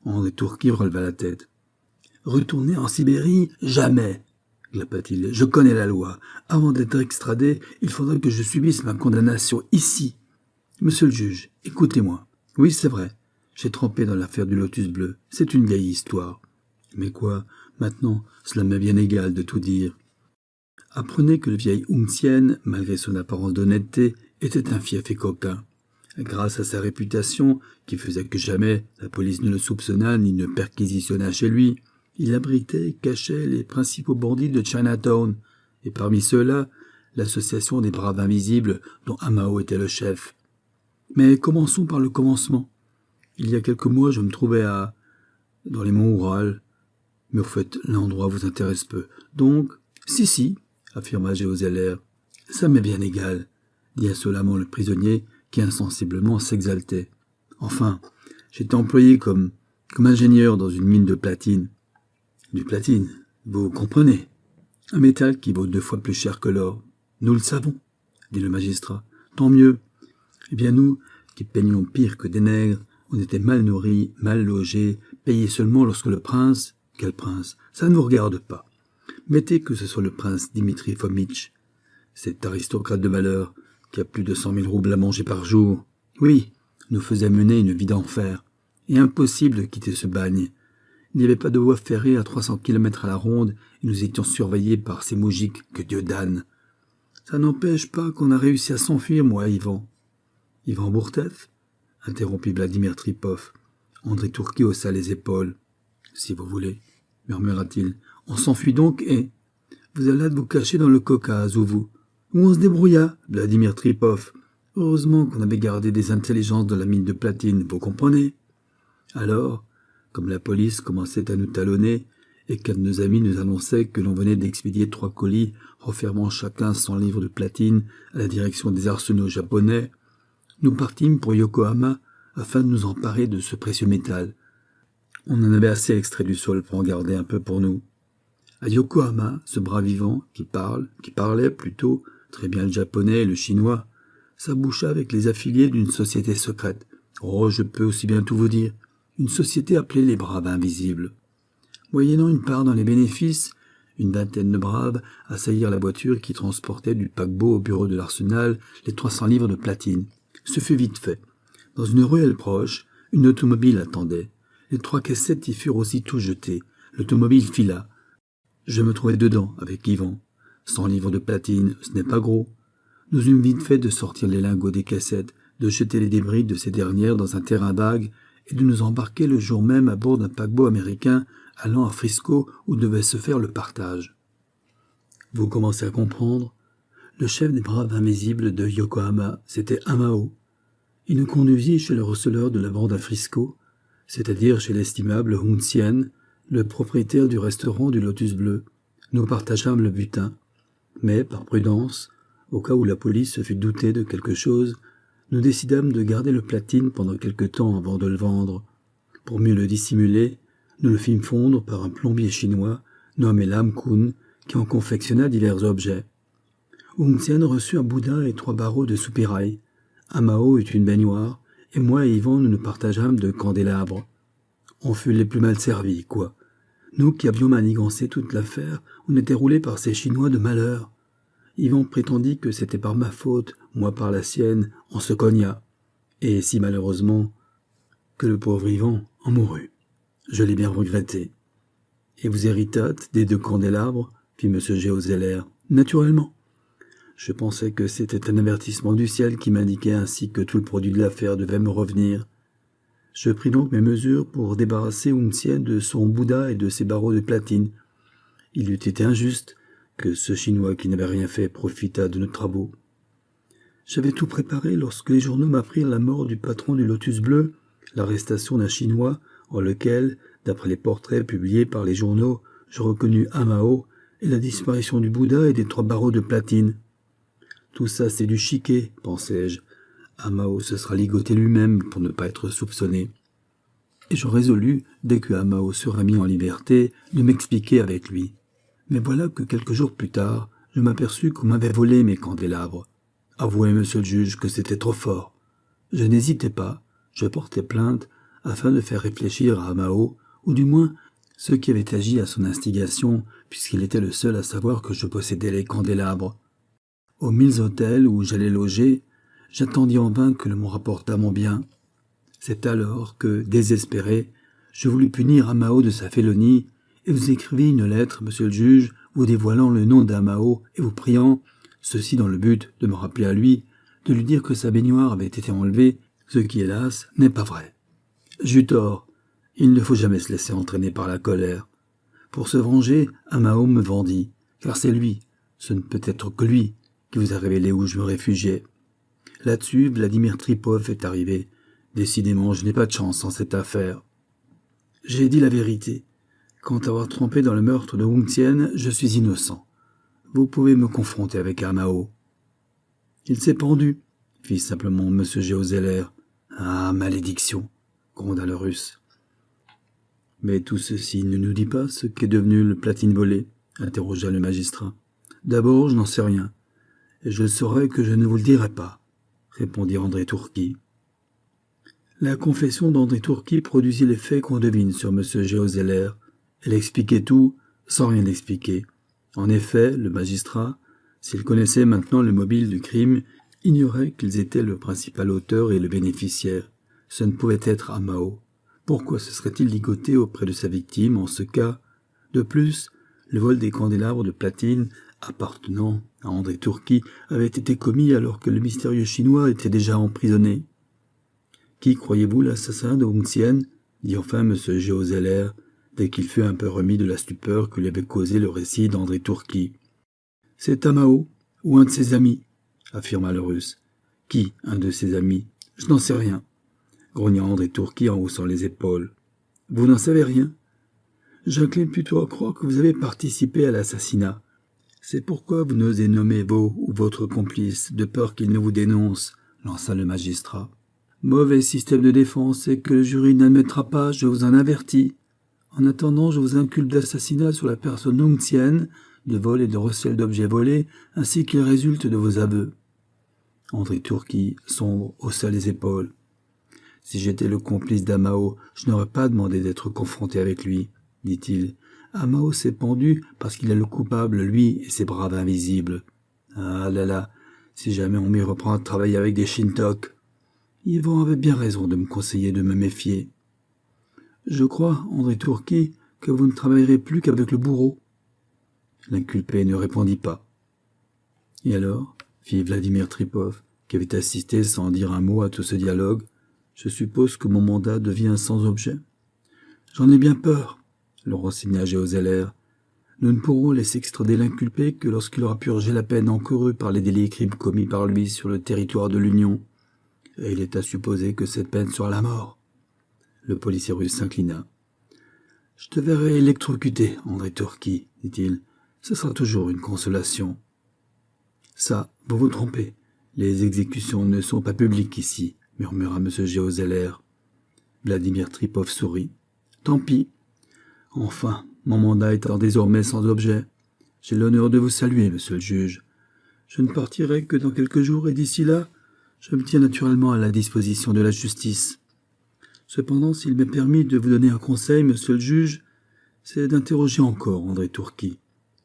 André Tourki releva la tête. « Retourner en Sibérie? Jamais, glappa-t-il. Je connais la loi. Avant d'être extradé, il faudrait que je subisse ma condamnation ici. Monsieur le juge, écoutez-moi. Oui, c'est vrai. J'ai trempé dans l'affaire du Lotus Bleu. C'est une vieille histoire. Mais quoi, maintenant, cela m'est bien égal de tout dire. Apprenez que le vieil Hungtien, malgré son apparence d'honnêteté, était un fief et coquin. Grâce à sa réputation, qui faisait que jamais la police ne le soupçonna ni ne perquisitionna chez lui, il abritait et cachait les principaux bandits de Chinatown, et parmi ceux-là, l'association des Braves Invisibles dont Amao était le chef. Mais commençons par le commencement. Il y a quelques mois, je me trouvais dans les monts Oural. Mais au fait, l'endroit vous intéresse peu. Donc, si, affirma Géozeller. Ça m'est bien égal, dit insolemment le prisonnier, qui insensiblement s'exaltait. Enfin, j'étais employé comme ingénieur dans une mine de platine. Du platine, vous comprenez. Un métal qui vaut 2 fois plus cher que l'or. Nous le savons, dit le magistrat. Tant mieux. Eh bien nous, qui peignions pire que des nègres, on était mal nourris, mal logés, payés seulement lorsque le prince... Quel prince? Ça ne vous regarde pas. Mettez que ce soit le prince Dimitri Fomitch, cet aristocrate de malheur, qui a plus de 100 000 roubles à manger par jour. Oui, nous faisait mener une vie d'enfer. Et impossible de quitter ce bagne. Il n'y avait pas de voie ferrée à 300 kilomètres à la ronde, et nous étions surveillés par ces moujiks que Dieu damne. Ça n'empêche pas qu'on a réussi à s'enfuir, moi, Ivan. Ivan Bourtev? Interrompit Vladimir Tripov. André Tourki haussa les épaules. Si vous voulez, murmura-t-il. On s'enfuit donc et... Vous allez vous cacher dans le Caucase, où on se débrouilla, Vladimir Tripov. Heureusement qu'on avait gardé des intelligences dans la mine de platine, vous comprenez? Alors, comme la police commençait à nous talonner, et qu'un de nos amis nous annonçait que l'on venait d'expédier 3 colis, renfermant chacun 100 livres de platine à la direction des arsenaux japonais, nous partîmes pour Yokohama afin de nous emparer de ce précieux métal. On en avait assez extrait du sol pour en garder un peu pour nous. À Yokohama, ce bras vivant, qui parlait plutôt, très bien le japonais et le chinois, s'aboucha avec les affiliés d'une société secrète. Oh, je peux aussi bien tout vous dire. une société appelée les Braves Invisibles. Moyennant une part dans les bénéfices, une vingtaine de braves assaillirent la voiture qui transportait du paquebot au bureau de l'arsenal les 300 livres de platine. Ce fut vite fait. Dans une ruelle proche, une automobile attendait. Les 3 caissettes y furent aussitôt jetées. L'automobile fila. Je me trouvais dedans, avec Yvan. 100 livres de platine, ce n'est pas gros. Nous eûmes vite fait de sortir les lingots des caissettes, de jeter les débris de ces dernières dans un terrain vague et de nous embarquer le jour même à bord d'un paquebot américain allant à Frisco où devait se faire le partage. Vous commencez à comprendre. Le chef des Braves Invisibles de Yokohama, c'était Amao. Il nous conduisit chez le receleur de la bande à Frisco, c'est-à-dire chez l'estimable Hung Sien, le propriétaire du restaurant du Lotus Bleu. Nous partageâmes le butin. Mais, par prudence, au cas où la police se fût doutée de quelque chose, nous décidâmes de garder le platine pendant quelque temps avant de le vendre. Pour mieux le dissimuler, nous le fîmes fondre par un plombier chinois nommé Lam Kun, qui en confectionna divers objets. Hung Sien reçut un Bouddha et 3 barreaux de soupirail. Amao eut une baignoire, et moi et Yvan nous partageâmes de candélabres. On fut les plus mal servis, quoi. Nous qui avions manigancé toute l'affaire, on était roulés par ces Chinois de malheur. Yvan prétendit que c'était par ma faute, moi par la sienne, on se cogna. Et si malheureusement que le pauvre Yvan en mourut. Je l'ai bien regretté. Et vous héritâtes des 2 candélabres, fit M. Géozeller. Naturellement. Je pensais que c'était un avertissement du ciel qui m'indiquait ainsi que tout le produit de l'affaire devait me revenir. Je pris donc mes mesures pour débarrasser Hung Sien de son Bouddha et de ses barreaux de platine. Il eût été injuste que ce Chinois qui n'avait rien fait profitât de nos travaux. J'avais tout préparé lorsque les journaux m'apprirent la mort du patron du Lotus Bleu, l'arrestation d'un Chinois, en lequel, d'après les portraits publiés par les journaux, je reconnus Amao, et la disparition du Bouddha et des 3 barreaux de platine. Tout ça, c'est du chiquet, pensai-je. Amao se sera ligoté lui-même pour ne pas être soupçonné. Et je résolus, dès que Amao sera mis en liberté, de m'expliquer avec lui. Mais voilà que quelques jours plus tard, je m'aperçus qu'on m'avait volé mes candélabres. Avouez, monsieur le juge, que c'était trop fort. Je n'hésitais pas, je portai plainte, afin de faire réfléchir à Amao, ou du moins ceux qui avaient agi à son instigation, puisqu'il était le seul à savoir que je possédais les candélabres. Aux 1000 hôtels où j'allais loger, j'attendis en vain que l'on me rapportât mon bien. C'est alors que, désespéré, je voulus punir Amao de sa félonie, et vous écrivis une lettre, monsieur le juge, vous dévoilant le nom d'Amao et vous priant, ceci dans le but de me rappeler à lui, de lui dire que sa baignoire avait été enlevée, ce qui, hélas, n'est pas vrai. J'eus tort. Il ne faut jamais se laisser entraîner par la colère. Pour se venger, Amao me vendit, car c'est lui, ce ne peut être que lui, qui vous a révélé où je me réfugiais. Là-dessus, Vladimir Tripov est arrivé. Décidément, je n'ai pas de chance en cette affaire. J'ai dit la vérité. Quant à avoir trompé dans le meurtre de Hung Sien, je suis innocent. Vous pouvez me confronter avec Amao. Il s'est pendu, fit simplement M. Géozeller. Ah, malédiction, gronda le Russe. Mais tout ceci ne nous dit pas ce qu'est devenu le platine volé, interrogea le magistrat. D'abord, je n'en sais rien, et je le saurai que je ne vous le dirai pas, répondit André Tourki. La confession d'André Tourki produisit l'effet qu'on devine sur M. Géozeller. Elle expliquait tout, sans rien expliquer. En effet, le magistrat, s'il connaissait maintenant le mobile du crime, ignorait qu'ils étaient le principal auteur et le bénéficiaire. Ce ne pouvait être Amao. Pourquoi se serait-il ligoté auprès de sa victime en ce cas? De plus, le vol des candélabres de platine appartenant à André Tourki avait été commis alors que le mystérieux Chinois était déjà emprisonné. Qui croyez-vous l'assassin de Hung Sien? Dit enfin M. Géozeller, dès qu'il fut un peu remis de la stupeur que lui avait causé le récit d'André Tourki. C'est Amao, ou un de ses amis, affirma le Russe. Qui, un de ses amis? Je n'en sais rien, grogna André Tourki en haussant les épaules. Vous n'en savez rien? J'incline plutôt à croire que vous avez participé à l'assassinat. C'est pourquoi vous n'osez nommer vos ou votre complice, de peur qu'il ne vous dénonce, lança le magistrat. Mauvais système de défense et que le jury n'admettra pas, je vous en avertis. En attendant, je vous inculpe d'assassinat sur la personne Hung Sien, de vol et de recel d'objets volés, ainsi qu'il résulte de vos aveux. André Tourki, sombre, haussa les épaules. Si j'étais le complice d'Amao, je n'aurais pas demandé d'être confronté avec lui, dit-il. Amao s'est pendu parce qu'il est le coupable, lui et ses braves invisibles. Ah là là, si jamais on m'y reprend à travailler avec des Shintok. Yvon avait bien raison de me conseiller de me méfier. Je crois, André Tourki, que vous ne travaillerez plus qu'avec le bourreau. L'inculpé ne répondit pas. Et alors, fit Vladimir Tripov, qui avait assisté sans dire un mot à tout ce dialogue, je suppose que mon mandat devient sans objet. J'en ai bien peur, le renseigna Géozeller. Nous ne pourrons laisser extrader l'inculpé que lorsqu'il aura purgé la peine encourue par les délits et crimes commis par lui sur le territoire de l'Union. Et il est à supposer que cette peine sera la mort. Le policier russe s'inclina. « Je te verrai électrocuté, André Tourki, dit-il. Ce sera toujours une consolation. »« Ça, vous vous trompez. Les exécutions ne sont pas publiques ici, » murmura M. Géozeller. Vladimir Tripov sourit. « Tant pis. Enfin, mon mandat étant désormais sans objet, j'ai l'honneur de vous saluer, monsieur le juge. Je ne partirai que dans quelques jours et d'ici là, je me tiens naturellement à la disposition de la justice. Cependant, s'il m'est permis de vous donner un conseil, monsieur le juge, c'est d'interroger encore André Tourki.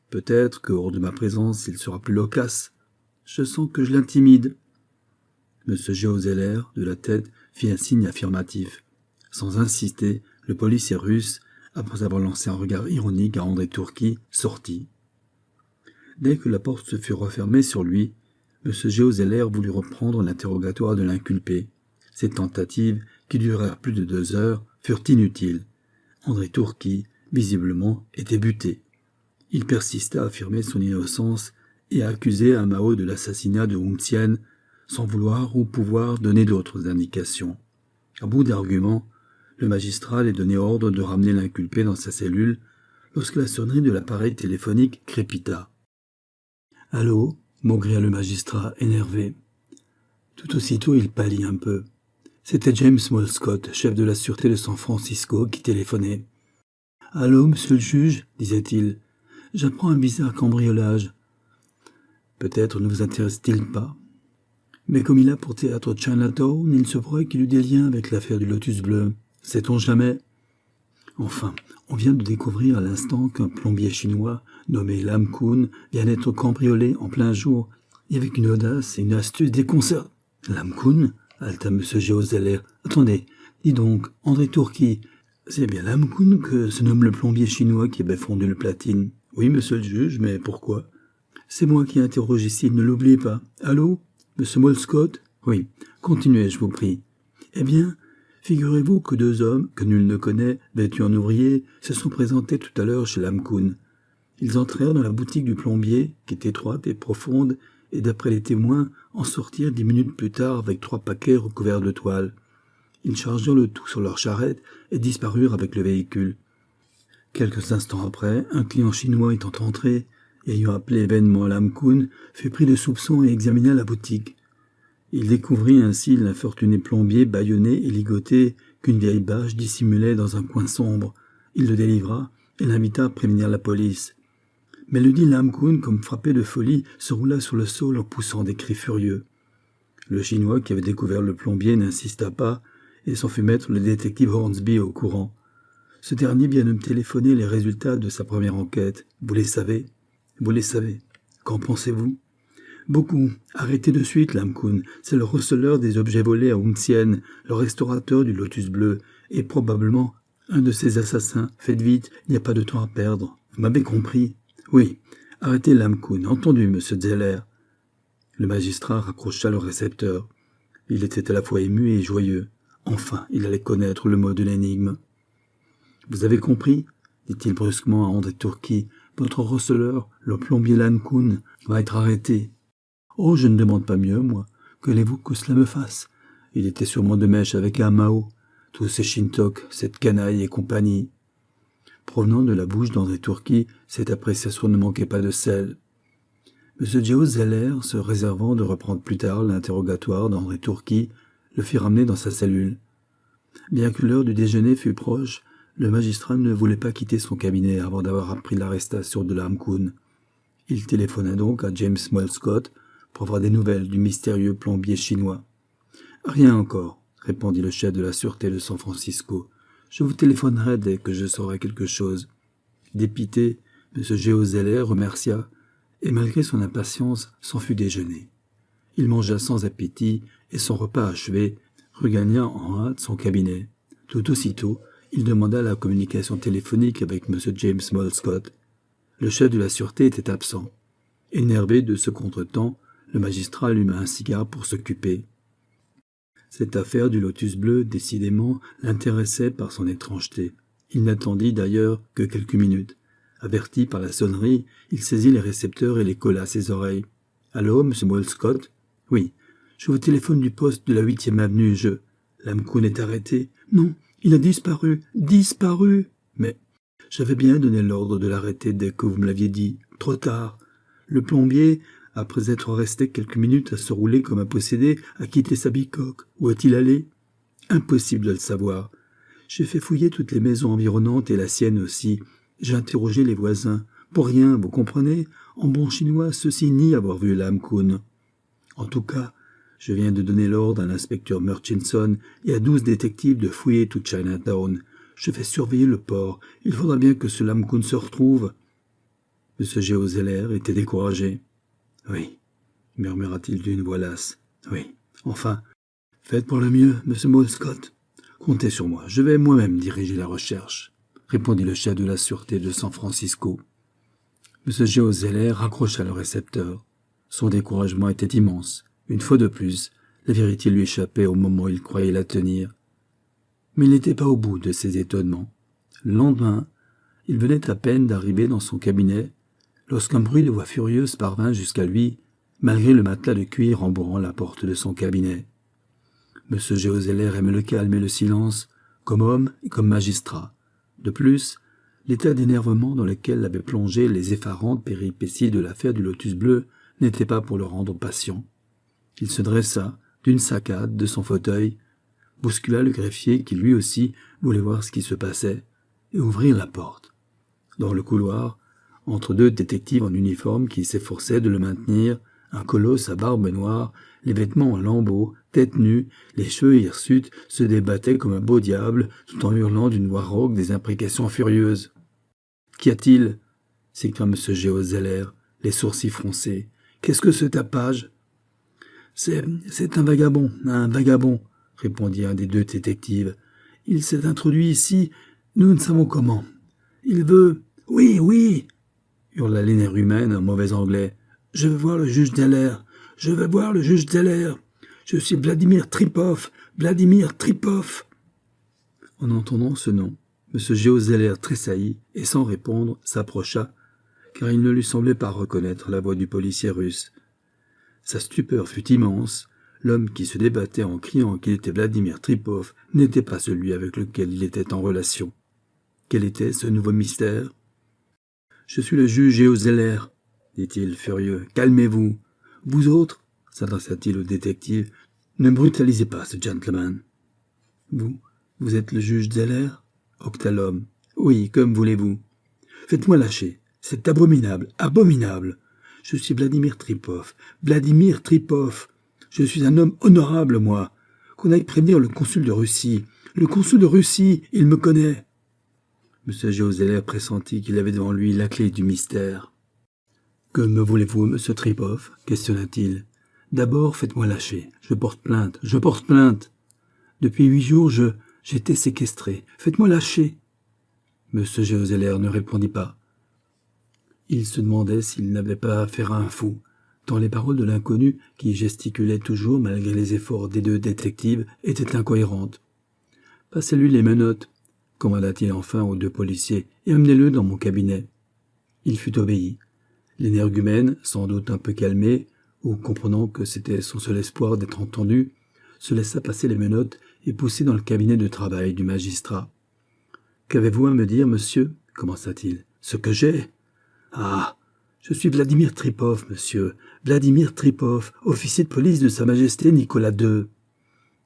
Peut-être que, hors de ma présence, il sera plus loquace. Je sens que je l'intimide. » M. Géozeller, de la tête, fit un signe affirmatif. Sans insister, le policier russe, après avoir lancé un regard ironique à André Tourki, sortit. Dès que la porte se fut refermée sur lui, M. Géozeller voulut reprendre l'interrogatoire de l'inculpé. Ces tentatives, qui durèrent plus de 2 heures, furent inutiles. André Tourki, visiblement, était buté. Il persista à affirmer son innocence et à accuser Amao de l'assassinat de Hung Tien, sans vouloir ou pouvoir donner d'autres indications. À bout d'arguments, le magistrat allait donner ordre de ramener l'inculpé dans sa cellule lorsque la sonnerie de l'appareil téléphonique crépita. « Allô » maugréa le magistrat, énervé. Tout aussitôt, il pâlit un peu. C'était James Molescott, chef de la sûreté de San Francisco, qui téléphonait. « Allô, monsieur le juge » disait-il. « J'apprends un bizarre cambriolage. Peut-être ne vous intéresse-t-il pas. Mais comme il a pour théâtre Chinatown, il se pourrait qu'il eût des liens avec l'affaire du Lotus Bleu. Sait-on jamais ? Enfin, on vient de découvrir à l'instant qu'un plombier chinois, nommé Lam Kun, vient d'être cambriolé en plein jour, et avec une audace et une astuce déconcertante. « Lam Kun » haleta M. Géozeller. « Attendez, dis donc, André Tourki, c'est bien Lam Kun que se nomme le plombier chinois qui avait fondu le platine. »« Oui, monsieur le juge, mais pourquoi ?»« C'est moi qui interroge ici, ne l'oubliez pas. Allô, monsieur Molescott ?»« Oui, continuez, je vous prie. »« Eh bien, figurez-vous que 2 hommes, que nul ne connaît, vêtus en ouvriers, se sont présentés tout à l'heure chez Lam Kun. Ils entrèrent dans la boutique du plombier, qui est étroite et profonde, et d'après les témoins, en sortirent 10 minutes plus tard avec 3 paquets recouverts de toile. Ils chargèrent le tout sur leur charrette et disparurent avec le véhicule. Quelques instants après, un client chinois étant entré, et ayant appelé vainement Lam Kun, fut pris de soupçons et examina la boutique. Il découvrit ainsi l'infortuné plombier bâillonné et ligoté qu'une vieille bâche dissimulait dans un coin sombre. Il le délivra et l'invita à prévenir la police. Mais le dit Lam Kun, comme frappé de folie, se roula sur le sol en poussant des cris furieux. Le Chinois qui avait découvert le plombier n'insista pas et s'en fut mettre le détective Hornsby au courant. Ce dernier vient de me téléphoner les résultats de sa première enquête. Vous les savez ? Vous les savez. Qu'en pensez-vous ? Beaucoup. Arrêtez de suite, Lam Kun. C'est le receleur des objets volés à Hung Tien, le restaurateur du Lotus Bleu, et probablement un de ses assassins. Faites vite, il n'y a pas de temps à perdre. Vous m'avez compris ? Oui. Arrêtez, Lam Kun. Entendu, monsieur Zeller. Le magistrat raccrocha le récepteur. Il était à la fois ému et joyeux. Enfin, il allait connaître le mot de l'énigme. Vous avez compris ? Dit-il brusquement à André Tourki. Votre receleur, le plombier Lam Kun, va être arrêté. Oh, je ne demande pas mieux, moi. Que voulez-vous que cela me fasse ? Il était sûrement de mèche avec Amao. Tous ces Shintok, cette canaille et compagnie. Provenant de la bouche d'André Tourki, cette appréciation ne manquait pas de sel. M. Géozeller, se réservant de reprendre plus tard l'interrogatoire d'André Tourki, le fit ramener dans sa cellule. Bien que l'heure du déjeuner fût proche, le magistrat ne voulait pas quitter son cabinet avant d'avoir appris l'arrestation de Lam Kun. Il téléphona donc à James Molescott pour avoir des nouvelles du mystérieux plombier chinois. « Rien encore, répondit le chef de la sûreté de San Francisco. « Je vous téléphonerai dès que je saurai quelque chose. » Dépité, M. Géo Zeller remercia et, malgré son impatience, s'en fut déjeuner. Il mangea sans appétit et, son repas achevé, regagna en hâte son cabinet. Tout aussitôt, il demanda la communication téléphonique avec M. James Molescott. Le chef de la sûreté était absent. Énervé de ce contretemps, le magistrat alluma un cigare pour s'occuper. Cette affaire du lotus bleu, décidément, l'intéressait par son étrangeté. Il n'attendit d'ailleurs que quelques minutes. Averti par la sonnerie, il saisit les récepteurs et les colla à ses oreilles. « Allô, M. Molescott ? »« Oui. Je vous téléphone du poste de la 8e avenue. Lamcoon est arrêté. »« Non, il a disparu. Disparu !»« Mais j'avais bien donné l'ordre de l'arrêter dès que vous me l'aviez dit. Trop tard. Le plombier, après être resté quelques minutes à se rouler comme un possédé, a quitté sa bicoque. Où est-il allé ? Impossible de le savoir. J'ai fait fouiller toutes les maisons environnantes et la sienne aussi. J'ai interrogé les voisins. Pour rien, vous comprenez ? En bon chinois, ceux-ci nient avoir vu Lamcoon. En tout cas, je viens de donner l'ordre à l'inspecteur Murchison et à 12 détectives de fouiller tout Chinatown. Je vais surveiller le port. Il faudra bien que ce Lamcoon se retrouve. M. Géo Zeller était découragé. « Oui, » murmura-t-il d'une voix lasse. « Oui, enfin, faites pour le mieux, M. Molescott. Comptez sur moi, je vais moi-même diriger la recherche, » répondit le chef de la sûreté de San Francisco. M. Géo Zeller raccrocha le récepteur. Son découragement était immense. Une fois de plus, la vérité lui échappait au moment où il croyait la tenir. Mais il n'était pas au bout de ses étonnements. Le lendemain, il venait à peine d'arriver dans son cabinet lorsqu'un bruit de voix furieuse parvint jusqu'à lui, malgré le matelas de cuir rembourrant la porte de son cabinet. M. Géo Zeller aimait le calme et le silence, comme homme et comme magistrat. De plus, l'état d'énervement dans lequel l'avaient plongé les effarantes péripéties de l'affaire du lotus bleu n'était pas pour le rendre patient. Il se dressa, d'une saccade, de son fauteuil, bouscula le greffier qui lui aussi voulait voir ce qui se passait, et ouvrit la porte. Dans le couloir, entre 2 détectives en uniforme qui s'efforçaient de le maintenir, un colosse à barbe noire, les vêtements en lambeaux, tête nue, les cheveux hirsutes, se débattait comme un beau diable, tout en hurlant d'une voix rauque des imprécations furieuses. « Qu'y a-t-il » s'écria M. Géo Zeller, les sourcils froncés. « Qu'est-ce que ce tapage ?»« C'est un vagabond, répondit un des 2 détectives. « Il s'est introduit ici, nous ne savons comment. Il veut... »« Oui !» hurla l'énergumène en mauvais anglais. « Je veux voir le juge Zeller. Je veux voir le juge Zeller. Je suis Vladimir Tripov. Vladimir Tripov. » En entendant ce nom, M. Géo Zeller tressaillit et, sans répondre, s'approcha, car il ne lui semblait pas reconnaître la voix du policier russe. Sa stupeur fut immense. L'homme qui se débattait en criant qu'il était Vladimir Tripov n'était pas celui avec lequel il était en relation. Quel était ce nouveau mystère ? « Je suis le juge Géo Zeller, » dit-il furieux. « Calmez-vous. Vous autres, » s'adressa-t-il au détective, « ne brutalisez pas ce gentleman. »« Vous êtes le juge Zeller » octa l'homme. « Oui, comme voulez-vous. Faites-moi lâcher. C'est abominable, abominable. Je suis Vladimir Tripov. Vladimir Tripov. Je suis un homme honorable, moi. Qu'on aille prévenir le consul de Russie. Le consul de Russie, il me connaît. » M. Géo Zeller pressentit qu'il avait devant lui la clé du mystère. « Que me voulez-vous, M. Tripov » questionna-t-il. « D'abord, faites-moi lâcher. Je porte plainte. Depuis 8 jours, j'ai été séquestré. Faites-moi lâcher. » M. Géo Zeller ne répondit pas. Il se demandait s'il n'avait pas affaire à un fou, tant les paroles de l'inconnu, qui gesticulait toujours malgré les efforts des 2 détectives, étaient incohérentes. « Passez-lui les menottes, » commanda-t-il enfin aux 2 policiers, « et amenez-le dans mon cabinet. » Il fut obéi. L'énergumène, sans doute un peu calmé, ou comprenant que c'était son seul espoir d'être entendu, se laissa passer les menottes et pousser dans le cabinet de travail du magistrat. « Qu'avez-vous à me dire, monsieur ?» commença-t-il. « Ce que j'ai ? Ah, je suis Vladimir Tripov, monsieur, Vladimir Tripov, officier de police de Sa Majesté Nicolas II.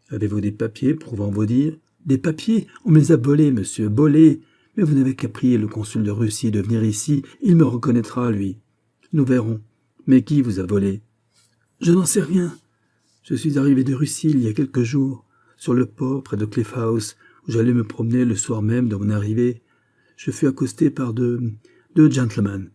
Avez-vous des papiers prouvant vos dires ? Des papiers ? On me les a volés, monsieur, volés. Mais vous n'avez qu'à prier le consul de Russie de venir ici, il me reconnaîtra, lui. Nous verrons. Mais qui vous a volé ? Je n'en sais rien. Je suis arrivé de Russie il y a quelques jours. sur le port près de Cliff House, où j'allais me promener le soir même de mon arrivée, je fus accosté par deux gentlemen,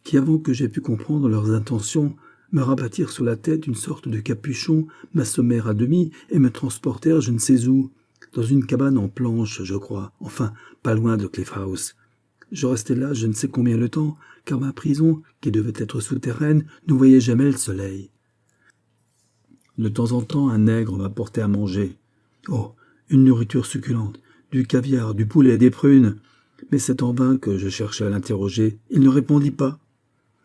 qui, avant que j'aie pu comprendre leurs intentions, me rabattirent sur la tête une sorte de capuchon, m'assommèrent à demi et me transportèrent je ne sais où, dans une cabane en planches, je crois, enfin, pas loin de Cliff House. Je restai là je ne sais combien de temps, car ma prison, qui devait être souterraine, ne voyait jamais le soleil. De temps en temps, un nègre m'apportait à manger. Oh, une nourriture succulente, du caviar, du poulet, des prunes. Mais c'est en vain que je cherchais à l'interroger. Il ne répondit pas.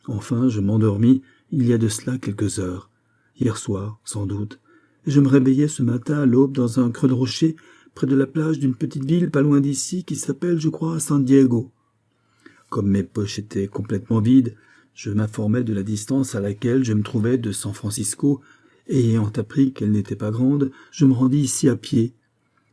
Enfin, je m'endormis il y a de cela quelques heures. Hier soir, sans doute. Et je me réveillai ce matin à l'aube dans un creux de rocher, près de la plage d'une petite ville pas loin d'ici qui s'appelle, je crois, San Diego. Comme mes poches étaient complètement vides, je m'informai de la distance à laquelle je me trouvais de San Francisco, et ayant appris qu'elle n'était pas grande, je me rendis ici à pied.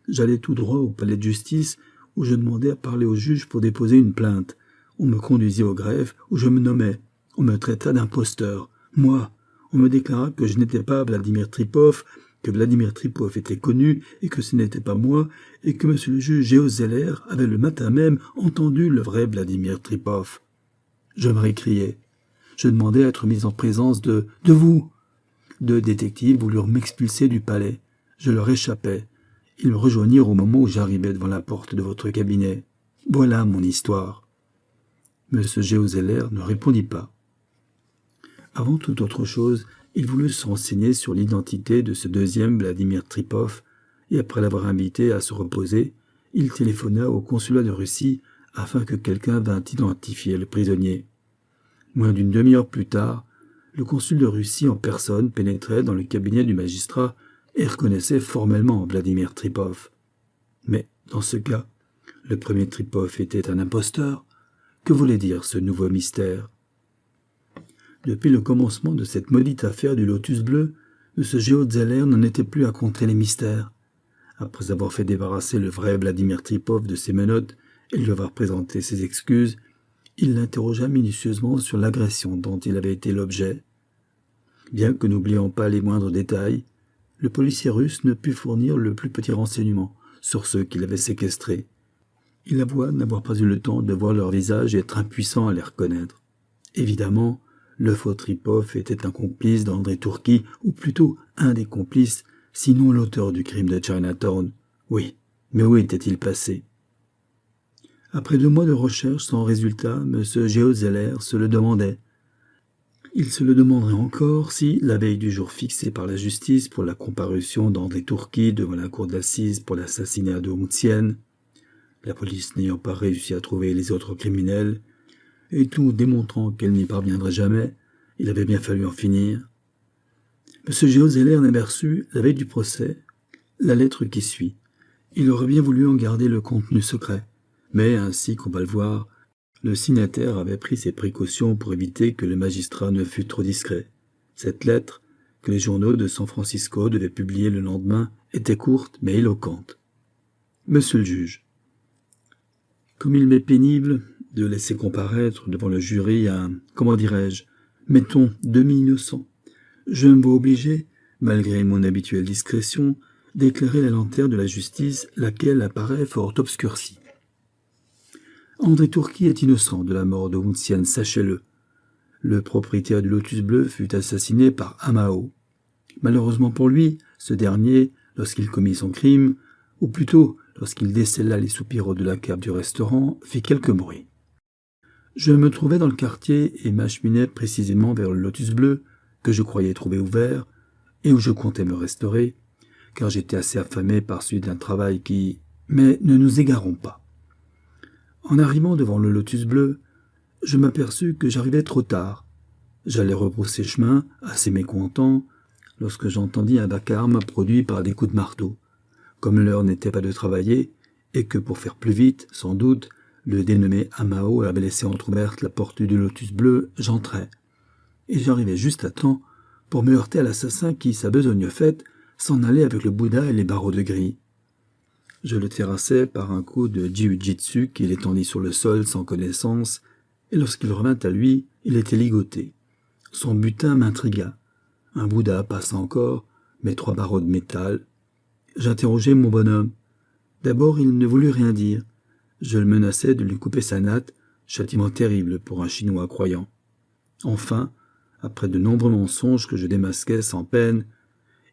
J'allai tout droit au palais de justice, où je demandai à parler au juge pour déposer une plainte. On me conduisit au greffe, où je me nommai. On me traita d'imposteur. Moi, on me déclara que je n'étais pas Vladimir Tripov, que Vladimir Tripov était connu, et que ce n'était pas moi, et que monsieur le juge Géo Zeller avait le matin même entendu le vrai Vladimir Tripov. Je me récriai. Je demandai à être mis en présence de vous. Deux détectives voulurent m'expulser du palais. Je leur échappais. Ils me rejoignirent au moment où j'arrivais devant la porte de votre cabinet. Voilà mon histoire. Monsieur Géo Zeller ne répondit pas. Avant toute autre chose, il voulut se renseigner sur l'identité de ce deuxième Vladimir Tripov, et après l'avoir invité à se reposer, il téléphona au consulat de Russie afin que quelqu'un vînt identifier le prisonnier. Moins d'une demi-heure plus tard, le consul de Russie en personne pénétrait dans le cabinet du magistrat et reconnaissait formellement Vladimir Tripov. Mais, dans ce cas, le premier Tripov était un imposteur. Que voulait dire ce nouveau mystère? Depuis le commencement de cette maudite affaire du Lotus bleu, M. Géo Zeller n'en était plus à compter les mystères. Après avoir fait débarrasser le vrai Vladimir Tripov de ses menottes et lui avoir présenté ses excuses, il l'interrogea minutieusement sur l'agression dont il avait été l'objet. Bien que n'oubliant pas les moindres détails, le policier russe ne put fournir le plus petit renseignement sur ceux qu'il avait séquestrés. Il avoua n'avoir pas eu le temps de voir leur visage et être impuissant à les reconnaître. Évidemment, le faux Tripov était un complice d'André Tourki, ou plutôt un des complices, sinon l'auteur du crime de Chinatown. Oui, mais où était-il passé? Après 2 mois de recherche sans résultat, M. Géo Zeller se le demandait. Il se le demanderait encore si, la veille du jour fixé par la justice pour la comparution d'André Tourki devant la cour d'assises pour l'assassinat de Moutienne, la police n'ayant pas réussi à trouver les autres criminels, et tout démontrant qu'elle n'y parviendrait jamais, il avait bien fallu en finir. M. Géo Zeller n'avait reçu, la veille du procès, la lettre qui suit. Il aurait bien voulu en garder le contenu secret, mais ainsi qu'on va le voir, le signataire avait pris ses précautions pour éviter que le magistrat ne fût trop discret. Cette lettre, que les journaux de San Francisco devaient publier le lendemain, était courte mais éloquente. Monsieur le juge, comme il m'est pénible de laisser comparaître devant le jury un, comment dirais-je, mettons, demi-innocent, je me vois obligé, malgré mon habituelle discrétion, d'éclairer la lanterne de la justice, laquelle apparaît fort obscurcie. André Tourki est innocent de la mort de Moutienne, sachez-le. Le propriétaire du Lotus bleu fut assassiné par Amao. Malheureusement pour lui, ce dernier, lorsqu'il commit son crime, ou plutôt lorsqu'il décela les soupiraux de la cave du restaurant, fit quelque bruit. Je me trouvais dans le quartier et m'acheminais précisément vers le Lotus bleu, que je croyais trouver ouvert, et où je comptais me restaurer, car j'étais assez affamé par suite d'un travail qui... Mais ne nous égarons pas. En arrivant devant le Lotus bleu, je m'aperçus que j'arrivais trop tard. J'allais rebrousser chemin, assez mécontent, lorsque j'entendis un vacarme produit par des coups de marteau. Comme l'heure n'était pas de travailler, et que pour faire plus vite, sans doute, le dénommé Amao avait laissé entrouverte la porte du Lotus bleu, j'entrai. Et j'arrivais juste à temps pour me heurter à l'assassin qui, sa besogne faite, s'en allait avec le Bouddha et les barreaux de gris. Je le terrassai par un coup de jiu-jitsu qu'il étendit sur le sol sans connaissance, et lorsqu'il revint à lui, il était ligoté. Son butin m'intrigua. Un Bouddha passa encore, mes 3 barreaux de métal. J'interrogeai mon bonhomme. D'abord, il ne voulut rien dire. Je le menaçai de lui couper sa natte, châtiment terrible pour un Chinois croyant. Enfin, après de nombreux mensonges que je démasquai sans peine,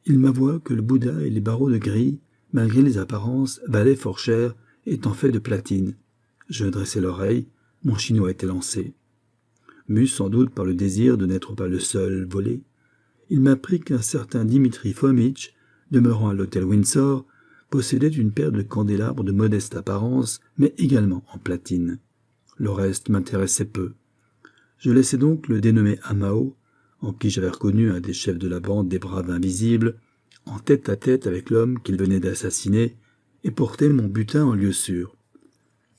il m'avoua que le Bouddha et les barreaux de grille, malgré les apparences, valaient fort cher, étant faits de platine. Je dressai l'oreille, mon Chinois était lancé. Mu sans doute par le désir de n'être pas le seul volé, il m'apprit qu'un certain Dimitri Fomitch, demeurant à l'hôtel Windsor, possédait une paire de candélabres de modeste apparence, mais également en platine. Le reste m'intéressait peu. Je laissai donc le dénommé Amao, en qui j'avais reconnu un des chefs de la bande des Braves Invisibles, en tête-à-tête avec l'homme qu'il venait d'assassiner, et portai mon butin en lieu sûr.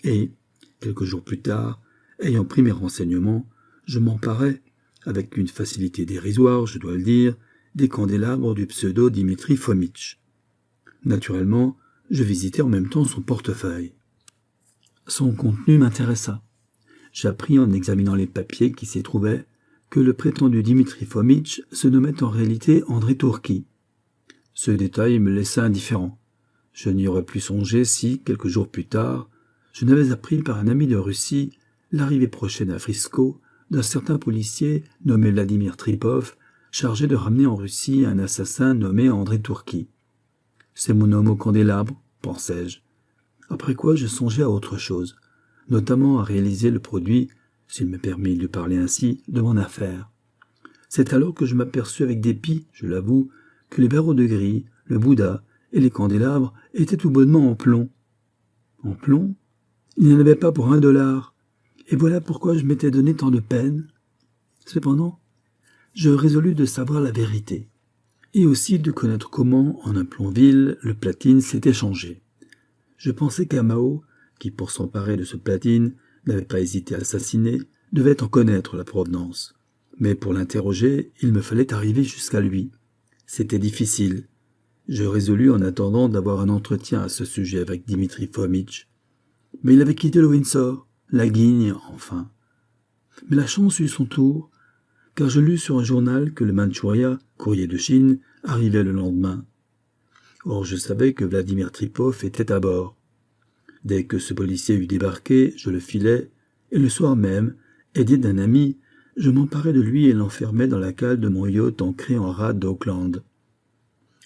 Et, quelques jours plus tard, ayant pris mes renseignements, je m'emparai, avec une facilité dérisoire, je dois le dire, des candélabres du pseudo Dimitri Fomitch. Naturellement, je visitai en même temps son portefeuille. Son contenu m'intéressa. J'appris en examinant les papiers qui s'y trouvaient que le prétendu Dimitri Fomitch se nommait en réalité André Tourki. Ce détail me laissa indifférent. Je n'y aurais plus songé si, quelques jours plus tard, je n'avais appris par un ami de Russie l'arrivée prochaine à Frisco d'un certain policier nommé Vladimir Tripov, chargé de ramener en Russie un assassin nommé André Tourki. C'est mon homme au candélabre, pensai-je. Après quoi je songeai à autre chose, notamment à réaliser le produit, s'il me permit de parler ainsi, de mon affaire. C'est alors que je m'aperçus avec dépit, je l'avoue, que les barreaux de grille, le Bouddha et les candélabres étaient tout bonnement en plomb. En plomb? Il n'y en avait pas pour $1, et voilà pourquoi je m'étais donné tant de peine. Cependant, je résolus de savoir la vérité, et aussi de connaître comment, en un plomb vil, le platine s'était changé. Je pensais qu'Amao, qui pour s'emparer de ce platine n'avait pas hésité à assassiner, devait en connaître la provenance. Mais pour l'interroger, il me fallait arriver jusqu'à lui. C'était difficile. Je résolus en attendant d'avoir un entretien à ce sujet avec Dimitri Fomitch. Mais il avait quitté le Windsor, la guigne, enfin. Mais la chance eut son tour, car je lus sur un journal que le Manchuria, courrier de Chine, arrivait le lendemain. Or je savais que Vladimir Tripov était à bord. Dès que ce policier eut débarqué, je le filai, et le soir même, aidé d'un ami, je m'emparai de lui et l'enfermai dans la cale de mon yacht ancré en rade d'Auckland.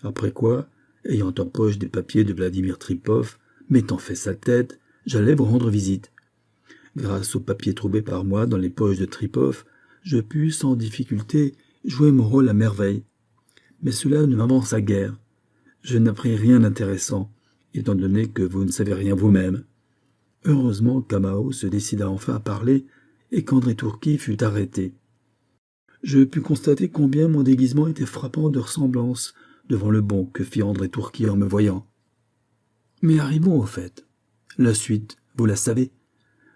Après quoi, ayant en poche des papiers de Vladimir Tripov, m'étant fait sa tête, j'allais vous rendre visite. Grâce aux papiers trouvés par moi dans les poches de Tripov, je pus sans difficulté jouer mon rôle à merveille. Mais cela ne m'avança guère. Je n'appris rien d'intéressant, étant donné que vous ne savez rien vous-même. Heureusement qu'Amao se décida enfin à parler et qu'André Tourki fut arrêté. Je pus constater combien mon déguisement était frappant de ressemblance devant le bond que fit André Tourki en me voyant. Mais arrivons au fait. La suite, vous la savez.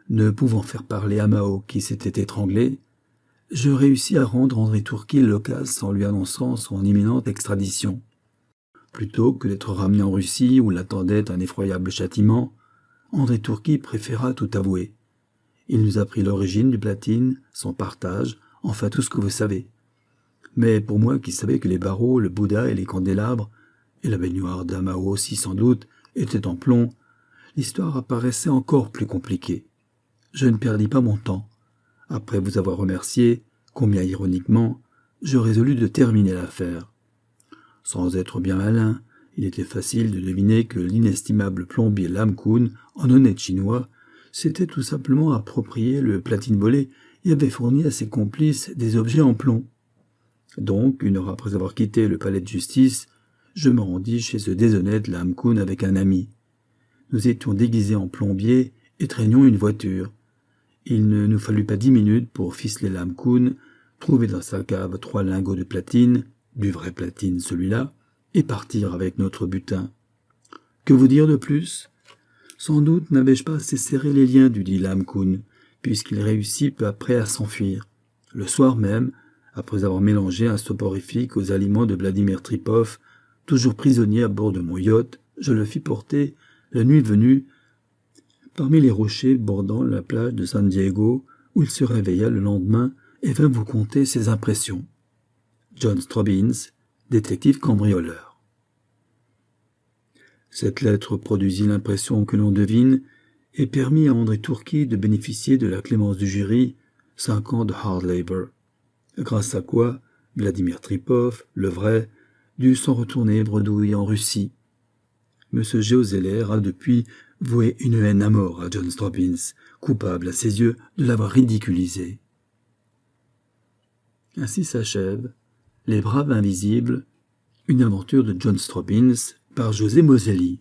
Ne pouvant faire parler Amao qui s'était étranglé, je réussis à rendre André Tourki loquace en lui annonçant son imminente extradition. Plutôt que d'être ramené en Russie où l'attendait un effroyable châtiment, André Tourki préféra tout avouer. Il nous apprit l'origine du platine, son partage, enfin tout ce que vous savez. Mais pour moi qui savais que les barreaux, le Bouddha et les candélabres, et la baignoire d'Amao aussi sans doute, étaient en plomb, l'histoire apparaissait encore plus compliquée. Je ne perdis pas mon temps. Après vous avoir remercié, combien ironiquement, je résolus de terminer l'affaire. Sans être bien malin, il était facile de deviner que l'inestimable plombier Lam Kun, en honnête chinois, s'était tout simplement approprié le platine volé et avait fourni à ses complices des objets en plomb. Donc, 1 heure après avoir quitté le palais de justice, je me rendis chez ce déshonnête Lam Kun avec un ami. Nous étions déguisés en plombiers et traînions une voiture. Il ne nous fallut pas 10 minutes pour ficeler Lam Kun, trouver dans sa cave 3 lingots de platine, du vrai platine celui-là, et partir avec notre butin. Que vous dire de plus? Sans doute n'avais-je pas assez serré les liens du dit Lam Kun, puisqu'il réussit peu après à s'enfuir. Le soir même, après avoir mélangé un soporifique aux aliments de Vladimir Tripov, toujours prisonnier à bord de mon yacht, je le fis porter, la nuit venue, parmi les rochers bordant la plage de San Diego, où il se réveilla le lendemain et vint vous conter ses impressions. John Strobbins, détective cambrioleur. Cette lettre produisit l'impression que l'on devine et permit à André Tourki de bénéficier de la clémence du jury 5 ans de hard labor, grâce à quoi Vladimir Tripov, le vrai, dut s'en retourner bredouille en Russie. M. Geozeller a depuis voué une haine à mort à John Stobbins, coupable à ses yeux de l'avoir ridiculisé. Ainsi s'achève Les Braves Invisibles, une aventure de John Stobbins par José Moselli.